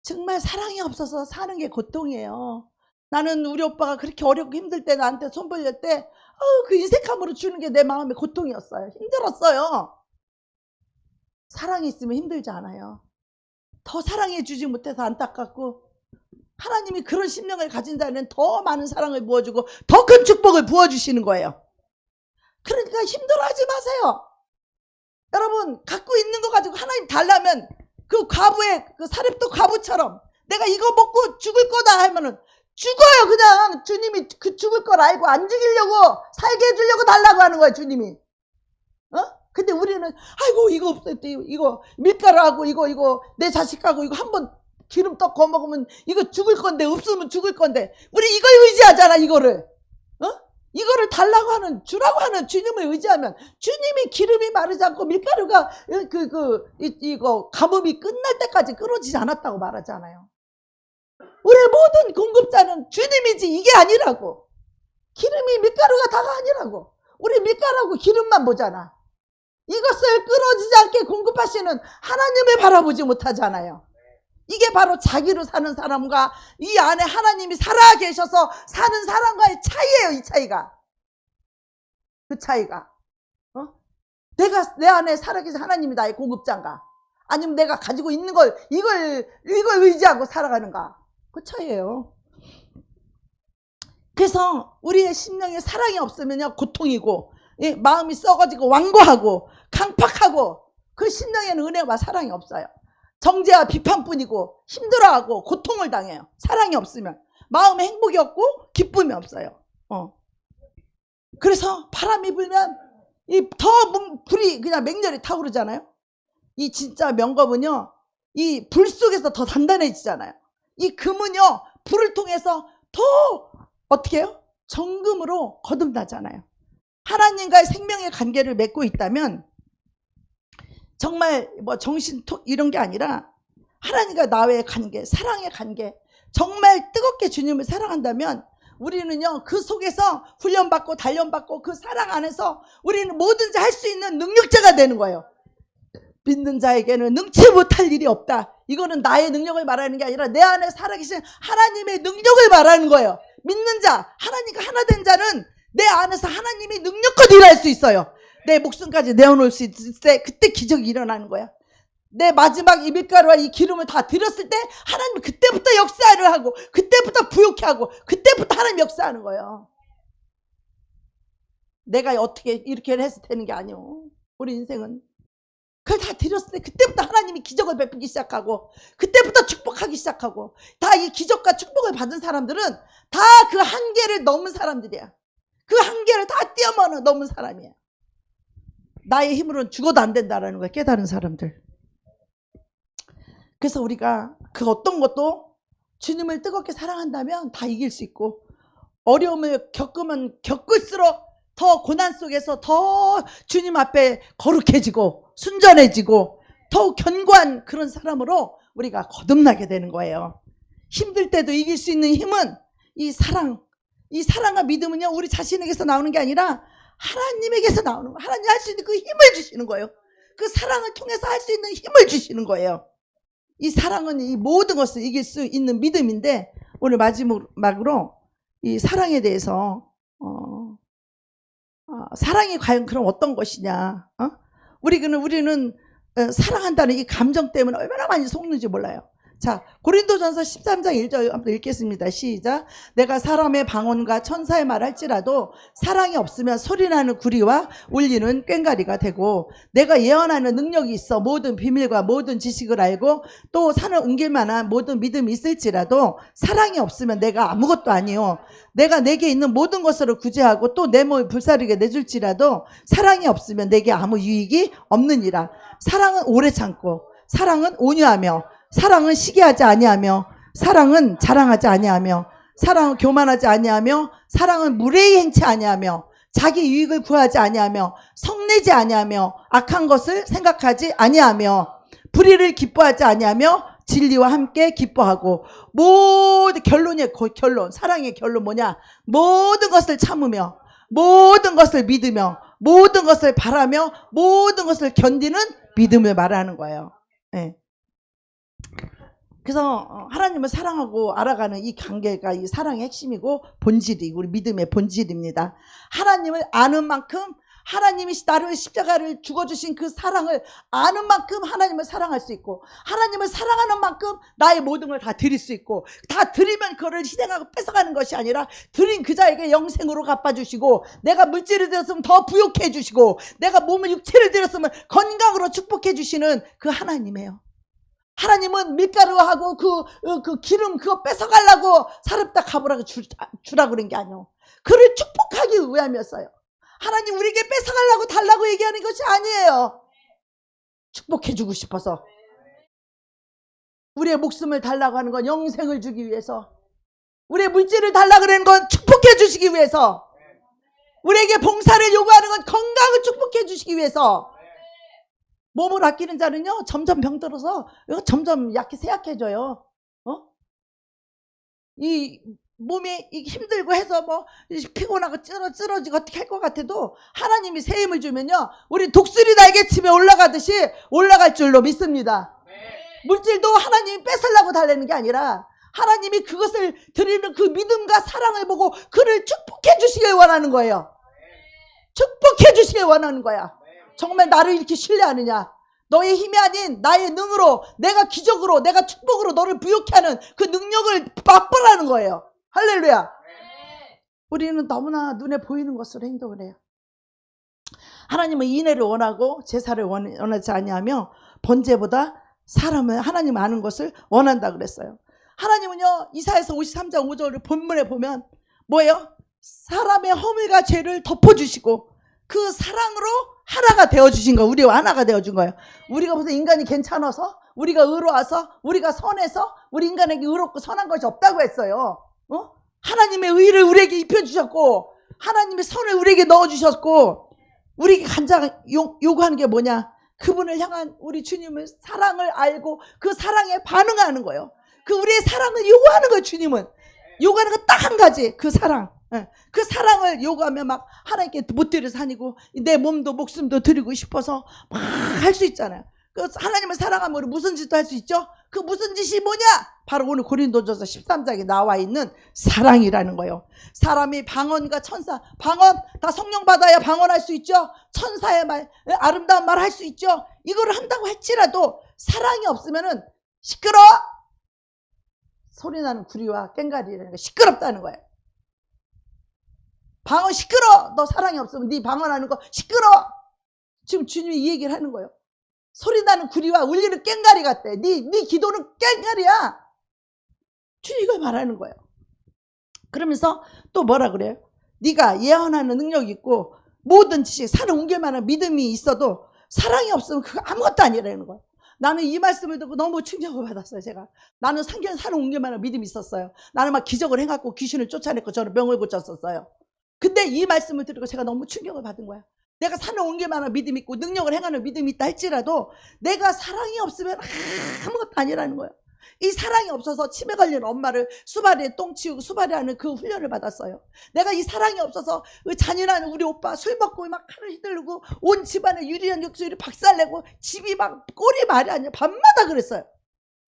[SPEAKER 1] 정말 사랑이 없어서 사는 게 고통이에요. 나는 우리 오빠가 그렇게 어렵고 힘들 때 나한테 손 벌릴 때 그 인색함으로 주는 게 내 마음의 고통이었어요. 힘들었어요. 사랑이 있으면 힘들지 않아요. 더 사랑해 주지 못해서 안타깝고 하나님이 그런 심령을 가진 자는 더 많은 사랑을 부어주고 더 큰 축복을 부어주시는 거예요. 그러니까 힘들어하지 마세요. 여러분 갖고 있는 거 가지고 하나님 달라면 그 과부의 그 사렙도 과부처럼 내가 이거 먹고 죽을 거다 하면은 죽어요. 그냥 주님이 그 죽을 걸 알고 안 죽이려고 살게 해주려고 달라고 하는 거야 주님이. 근데 우리는 아이고 이거 없었대. 이거 밀가루하고 이거 내 자식하고 이거 한번 기름 떡 구워 먹으면 이거 죽을 건데 없으면 죽을 건데 우리 이걸 의지하잖아. 이거를 달라고 하는 주라고 하는 주님을 의지하면 주님이 기름이 마르지 않고 밀가루가 이거 가뭄이 끝날 때까지 끊어지지 않았다고 말하잖아요. 우리의 모든 공급자는 주님이지 이게 아니라고. 기름이 밀가루가 다가 아니라고. 우리 밀가루하고 기름만 보잖아. 이것을 끊어지지 않게 공급하시는 하나님을 바라보지 못하잖아요. 이게 바로 자기로 사는 사람과 이 안에 하나님이 살아 계셔서 사는 사람과의 차이예요. 이 차이가. 그 차이가. 내가 내 안에 살아계신 하나님이 나의 공급자인가? 아니면 내가 가지고 있는 걸 이걸 의지하고 살아가는가? 그 차이예요. 그래서 우리의 심령에 사랑이 없으면요 고통이고, 마음이 썩어지고 완고하고 강팍하고, 그 심령에는 은혜와 사랑이 없어요. 정죄와 비판뿐이고 힘들어하고 고통을 당해요. 사랑이 없으면 마음에 행복이 없고 기쁨이 없어요. 그래서 바람이 불면 불이 그냥 맹렬히 타오르잖아요. 이 진짜 명겁은요, 이 불 속에서 더 단단해지잖아요. 이 금은요, 불을 통해서 더 어떻게 해요? 정금으로 거듭나잖아요. 하나님과의 생명의 관계를 맺고 있다면 정말 뭐 정신톡 이런 게 아니라 하나님과 나의 관계, 사랑의 관계, 정말 뜨겁게 주님을 사랑한다면 우리는요 그 속에서 훈련받고 단련받고 그 사랑 안에서 우리는 뭐든지 할 수 있는 능력자가 되는 거예요. 믿는 자에게는 능치 못할 일이 없다. 이거는 나의 능력을 말하는 게 아니라 내 안에 살아계신 하나님의 능력을 말하는 거예요. 믿는 자, 하나님과 하나 된 자는 내 안에서 하나님이 능력껏 일할 수 있어요. 내 목숨까지 내어놓을 수 있을 때 그때 기적이 일어나는 거야. 내 마지막 이 밀가루와 이 기름을 다 드렸을 때 하나님이 그때부터 역사를 하고, 그때부터 부욕해 하고, 그때부터 하나님 역사하는 거예요. 내가 어떻게 이렇게 해서 되는 게 아니요. 우리 인생은 그걸 다 드렸을 때 그때부터 하나님이 기적을 베푸기 시작하고, 그때부터 축복하기 시작하고, 다 이 기적과 축복을 받은 사람들은 다 그 한계를 넘은 사람들이야. 그 한계를 다 뛰어넘어 넘은 사람이야. 나의 힘으로는 죽어도 안 된다라는 걸 깨달은 사람들. 그래서 우리가 그 어떤 것도 주님을 뜨겁게 사랑한다면 다 이길 수 있고, 어려움을 겪으면 겪을수록 더 고난 속에서 더 주님 앞에 거룩해지고 순전해지고 더욱 견고한 그런 사람으로 우리가 거듭나게 되는 거예요. 힘들 때도 이길 수 있는 힘은 이 사랑, 이 사랑과 믿음은요 우리 자신에게서 나오는 게 아니라 하나님에게서 나오는 거예요. 하나님 할 수 있는 그 힘을 주시는 거예요. 그 사랑을 통해서 할 수 있는 힘을 주시는 거예요. 이 사랑은 이 모든 것을 이길 수 있는 믿음인데, 오늘 마지막으로 이 사랑에 대해서 사랑이 과연 그럼 어떤 것이냐? 우리는 사랑한다는 이 감정 때문에 얼마나 많이 속는지 몰라요. 자, 고린도전서 13장 1절 한번 읽겠습니다. 시작. 내가 사람의 방언과 천사의 말 할지라도 사랑이 없으면 소리나는 구리와 울리는 꽹과리가 되고, 내가 예언하는 능력이 있어 모든 비밀과 모든 지식을 알고 또 산을 옮길 만한 모든 믿음이 있을지라도 사랑이 없으면 내가 아무것도 아니요. 내가 내게 있는 모든 것으로 구제하고 또 내 몸을 불사르게 내줄지라도 사랑이 없으면 내게 아무 유익이 없느니라. 사랑은 오래 참고, 사랑은 온유하며, 사랑은 시기하지 아니하며, 사랑은 자랑하지 아니하며, 사랑은 교만하지 아니하며, 사랑은 무례히 행치 아니하며, 자기 유익을 구하지 아니하며, 성내지 아니하며, 악한 것을 생각하지 아니하며, 불의를 기뻐하지 아니하며, 진리와 함께 기뻐하고, 모든 결론이에요. 결론, 사랑의 결론 뭐냐? 모든 것을 참으며, 모든 것을 믿으며, 모든 것을 바라며, 모든 것을 견디는 믿음을 말하는 거예요. 네. 그래서 하나님을 사랑하고 알아가는 이 관계가 이 사랑의 핵심이고 본질이 우리 믿음의 본질입니다. 하나님을 아는 만큼, 하나님이 나를 십자가를 죽어주신 그 사랑을 아는 만큼 하나님을 사랑할 수 있고, 하나님을 사랑하는 만큼 나의 모든 걸 다 드릴 수 있고, 다 드리면 그거를 희생하고 뺏어가는 것이 아니라 드린 그 자에게 영생으로 갚아주시고, 내가 물질을 드렸으면 더 부욕해 해주시고, 내가 몸을 육체를 드렸으면 건강으로 축복해 주시는 그 하나님이에요. 하나님은 밀가루하고 그 기름 그거 뺏어가려고 사렙다 가보라고 주라고 그런 게 아니에요. 그를 축복하기 위함이었어요. 하나님 우리에게 뺏어가려고 달라고 얘기하는 것이 아니에요. 축복해주고 싶어서. 우리의 목숨을 달라고 하는 건 영생을 주기 위해서, 우리의 물질을 달라고 하는 건 축복해 주시기 위해서, 우리에게 봉사를 요구하는 건 건강을 축복해 주시기 위해서. 몸을 아끼는 자는요 점점 병들어서 점점 쇠약해져요. 이 몸이 힘들고 해서 뭐 피곤하고 쓰러지고 어떻게 할 것 같아도 하나님이 새 힘을 주면요 우리 독수리 날개치며 올라가듯이 올라갈 줄로 믿습니다. 물질도 하나님이 뺏으려고 달라는 게 아니라 하나님이 그것을 드리는 그 믿음과 사랑을 보고 그를 축복해 주시길 원하는 거예요. 축복해 주시길 원하는 거야. 정말 나를 이렇게 신뢰하느냐? 너의 힘이 아닌 나의 능으로, 내가 기적으로, 내가 축복으로 너를 부욕케 하는 그 능력을 맛보라는 거예요. 할렐루야. 우리는 너무나 눈에 보이는 것으로 행동을 해요. 하나님은 인애를 원하고 제사를 원하지 아니하며 번제보다 사람을 하나님 아는 것을 원한다 그랬어요. 하나님은요, 이사야서 53장 5절을 본문에 보면 뭐예요? 사람의 허물과 죄를 덮어주시고 그 사랑으로 하나가 되어주신 거예요. 우리와 하나가 되어준 거예요. 우리가 무슨 인간이 괜찮아서, 우리가 의로워서, 우리가 선해서 우리 인간에게 의롭고 선한 것이 없다고 했어요. 하나님의 의를 우리에게 입혀주셨고 하나님의 선을 우리에게 넣어주셨고 우리에게 간장 요구하는 게 뭐냐? 그분을 향한 우리 주님의 사랑을 알고 그 사랑에 반응하는 거예요. 그 우리의 사랑을 요구하는 거예요. 주님은 요구하는 건 딱 한 가지, 그 사랑. 그 사랑을 요구하면 막 하나님께 못 드려서 아니고 내 몸도 목숨도 드리고 싶어서 막 할 수 있잖아요. 그 하나님을 사랑하면 우리 무슨 짓도 할 수 있죠? 그 무슨 짓이 뭐냐? 바로 오늘 고린도전서 13장에 나와 있는 사랑이라는 거예요. 사람이 방언과 천사, 방언 다 성령 받아야 방언할 수 있죠. 천사의 말, 아름다운 말 할 수 있죠. 이거를 한다고 할지라도 사랑이 없으면은 시끄러워. 소리나는 구리와 꽹과리라는 거 시끄럽다는 거예요. 방언 시끄러워. 너 사랑이 없으면 네 방언하는 거 시끄러워. 지금 주님이 이 얘기를 하는 거예요. 소리나는 구리와 울리는 꽹과리 같대. 네 기도는 꽹과리야. 주님이 이걸 말하는 거예요. 그러면서 또 뭐라 그래요? 네가 예언하는 능력이 있고 모든 지식, 산을 옮길 만한 믿음이 있어도 사랑이 없으면 그거 아무것도 아니라는 거예요. 나는 이 말씀을 듣고 너무 충격을 받았어요. 제가. 나는 산을 옮길 만한 믿음이 있었어요. 나는 막 기적을 해갖고 귀신을 쫓아냈고 저는 병을 고쳤었어요. 근데 이 말씀을 들고 제가 너무 충격을 받은 거야. 내가 산을 옮길 만한 믿음이 있고 능력을 행하는 믿음이 있다 할지라도 내가 사랑이 없으면 아무것도 아니라는 거예요. 이 사랑이 없어서 치매 걸린 엄마를 수발에 똥 치우고 수발에 하는 그 훈련을 받았어요. 내가 이 사랑이 없어서 잔인한 우리 오빠 술 먹고 막 칼을 휘두르고 온 집안에 유리한 욕설이 박살내고 집이 막 꼴이 말이 아니야. 밤마다 그랬어요.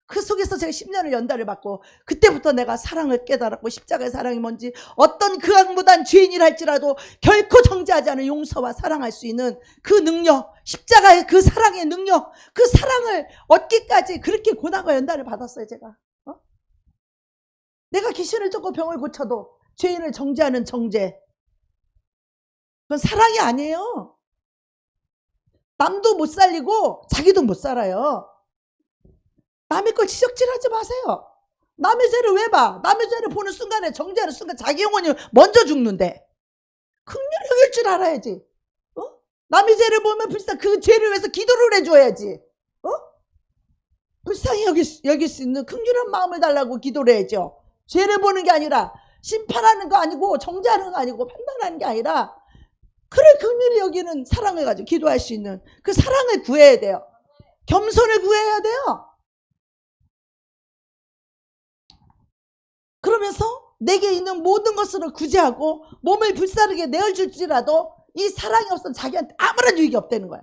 [SPEAKER 1] 그 속에서 제가 10년을 연단을 받고 그때부터 내가 사랑을 깨달았고 십자가의 사랑이 뭔지 어떤 그 악무단 죄인이라 할지라도 결코 정죄하지 않은 용서와 사랑할 수 있는 그 능력, 십자가의 그 사랑의 능력, 그 사랑을 얻기까지 그렇게 고난과 연단을 받았어요. 제가. 내가 귀신을 쫓고 병을 고쳐도 죄인을 정죄하는 정죄, 그건 사랑이 아니에요. 남도 못 살리고 자기도 못 살아요. 남의 걸 지적질하지 마세요. 남의 죄를 왜 봐? 남의 죄를 보는 순간에 정죄하는 순간 자기 영혼이 먼저 죽는데 긍휼히 여길 줄 알아야지. 남의 죄를 보면 그 죄를 위해서 기도를 해줘야지. 불쌍히 여길 수 있는 긍휼한 마음을 달라고 기도를 해야죠. 죄를 보는 게 아니라 심판하는 거 아니고 정죄하는 거 아니고 판단하는 게 아니라 그를 긍휼히 여기는 사랑을 가지고 기도할 수 있는 그 사랑을 구해야 돼요. 겸손을 구해야 돼요. 그러면서 내게 있는 모든 것으로 구제하고 몸을 불사르게 내어줄지라도 이 사랑이 없으면 자기한테 아무런 유익이 없다는 거야.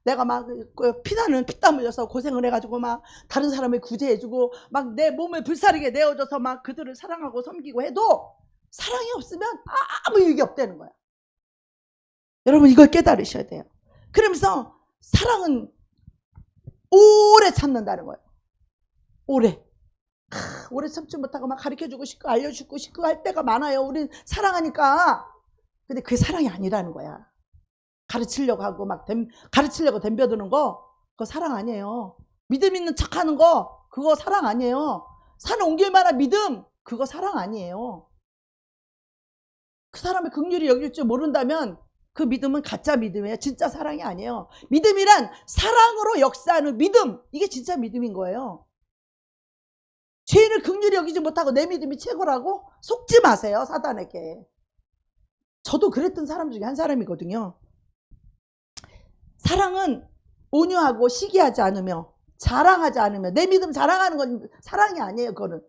[SPEAKER 1] 내가 막 피땀 흘려서 고생을 해가지고 막 다른 사람을 구제해주고 막 내 몸을 불사르게 내어줘서 막 그들을 사랑하고 섬기고 해도 사랑이 없으면 아무 유익이 없다는 거야. 여러분 이걸 깨달으셔야 돼요. 그러면서 사랑은 오래 참는다는 거예요. 오래 참지 못하고 막 가르쳐주고 싶고 알려주고 싶고 할 때가 많아요. 우린 사랑하니까. 근데 그게 사랑이 아니라는 거야. 가르치려고 하고 막 가르치려고 덤벼드는 거 그거 사랑 아니에요. 믿음 있는 척하는 거 그거 사랑 아니에요. 산을 옮길 만한 믿음 그거 사랑 아니에요. 그 사람을 긍휼히 여길 줄 모른다면 그 믿음은 가짜 믿음이에요. 진짜 사랑이 아니에요. 믿음이란 사랑으로 역사하는 믿음, 이게 진짜 믿음인 거예요. 죄인을 긍휼히 여기지 못하고 내 믿음이 최고라고 속지 마세요. 사단에게. 저도 그랬던 사람 중에 한 사람이거든요. 사랑은 온유하고 시기하지 않으며 자랑하지 않으며, 내 믿음 자랑하는 건 사랑이 아니에요. 그거는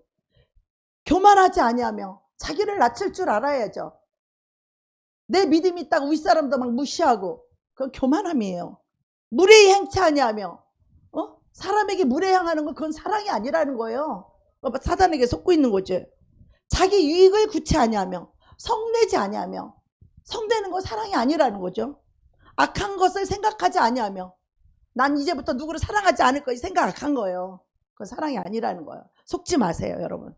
[SPEAKER 1] 교만하지 아니하며 자기를 낮출 줄 알아야죠. 내 믿음이 있다고 윗사람도 막 무시하고 그건 교만함이에요. 무례히 행치 아니하며 사람에게 무례행하는 건 그건 사랑이 아니라는 거예요. 사단에게 속고 있는 거죠. 자기 유익을 구치 아니하며 성내지 아니하며, 성내는 건 사랑이 아니라는 거죠. 악한 것을 생각하지 아니하며, 난 이제부터 누구를 사랑하지 않을 거이 생각한 거예요. 그건 사랑이 아니라는 거예요. 속지 마세요, 여러분.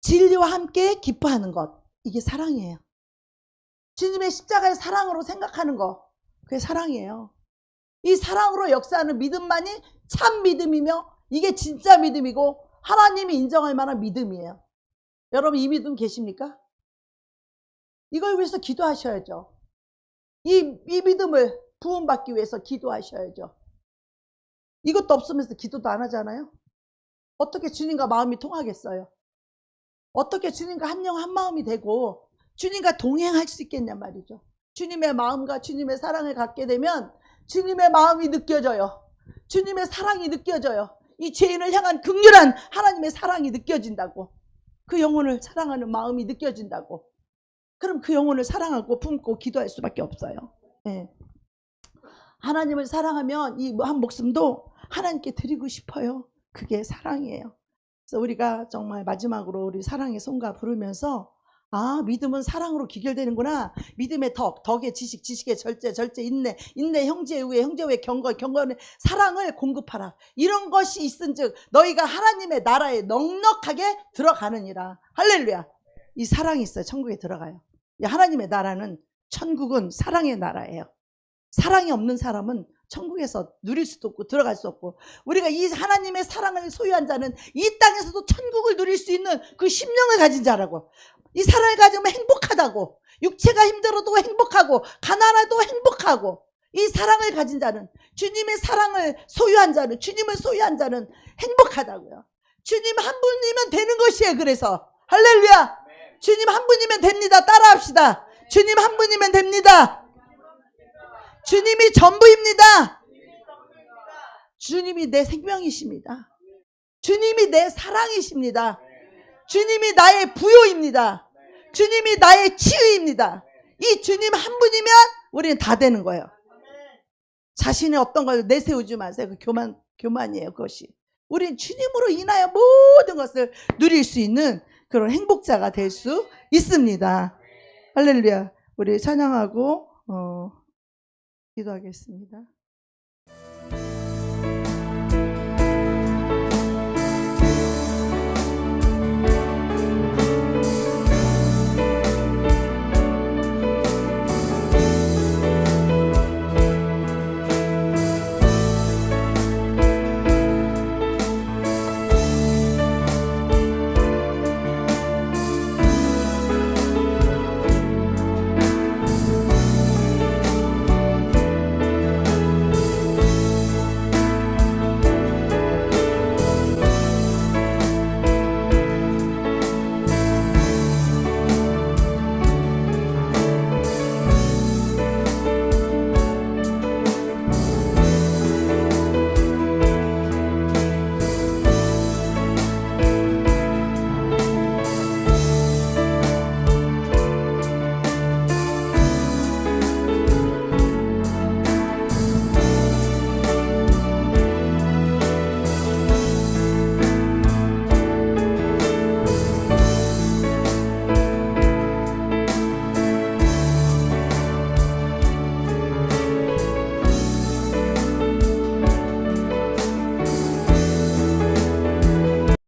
[SPEAKER 1] 진리와 함께 기뻐하는 것, 이게 사랑이에요. 주님의 십자가의 사랑으로 생각하는 거, 그게 사랑이에요. 이 사랑으로 역사하는 믿음만이 참 믿음이며, 이게 진짜 믿음이고 하나님이 인정할 만한 믿음이에요. 여러분, 이 믿음 계십니까? 이걸 위해서 기도하셔야죠. 이 믿음을 부음받기 위해서 기도하셔야죠. 이것도 없으면서 기도도 안 하잖아요. 어떻게 주님과 마음이 통하겠어요? 어떻게 주님과 한 영 한 마음이 되고 주님과 동행할 수 있겠냔 말이죠. 주님의 마음과 주님의 사랑을 갖게 되면 주님의 마음이 느껴져요. 주님의 사랑이 느껴져요. 이 죄인을 향한 긍휼한 하나님의 사랑이 느껴진다고. 그 영혼을 사랑하는 마음이 느껴진다고. 그럼 그 영혼을 사랑하고 품고 기도할 수밖에 없어요. 네. 하나님을 사랑하면 이 한 목숨도 하나님께 드리고 싶어요. 그게 사랑이에요. 그래서 우리가 정말 마지막으로 우리 사랑의 송가 부르면서, 아, 믿음은 사랑으로 기결되는구나. 믿음의 덕의 지식, 지식의 절제, 인내, 형제의 우애, 형제의 경건의 사랑을 공급하라. 이런 것이 있은즉 너희가 하나님의 나라에 넉넉하게 들어가느니라. 할렐루야. 이 사랑이 있어요. 천국에 들어가요. 하나님의 나라는, 천국은 사랑의 나라예요. 사랑이 없는 사람은 천국에서 누릴 수도 없고 들어갈 수 없고, 우리가 이 하나님의 사랑을 소유한 자는 이 땅에서도 천국을 누릴 수 있는 그 심령을 가진 자라고. 이 사랑을 가지면 행복하다고. 육체가 힘들어도 행복하고 가난해도 행복하고, 이 사랑을 가진 자는, 주님의 사랑을 소유한 자는, 주님을 소유한 자는 행복하다고요. 주님 한 분이면 되는 것이에요. 그래서 할렐루야. 주님 한 분이면 됩니다. 따라합시다. 주님 한 분이면 됩니다. 주님이 전부입니다. 주님이 내 생명이십니다. 주님이 내 사랑이십니다. 주님이 나의 부요입니다. 주님이 나의 치유입니다. 이 주님 한 분이면 우리는 다 되는 거예요. 자신의 어떤 걸 내세우지 마세요. 그 교만이에요. 그것이. 우리는 주님으로 인하여 모든 것을 누릴 수 있는 그런 행복자가 될 수 있습니다. 할렐루야. 우리 찬양하고 기도하겠습니다.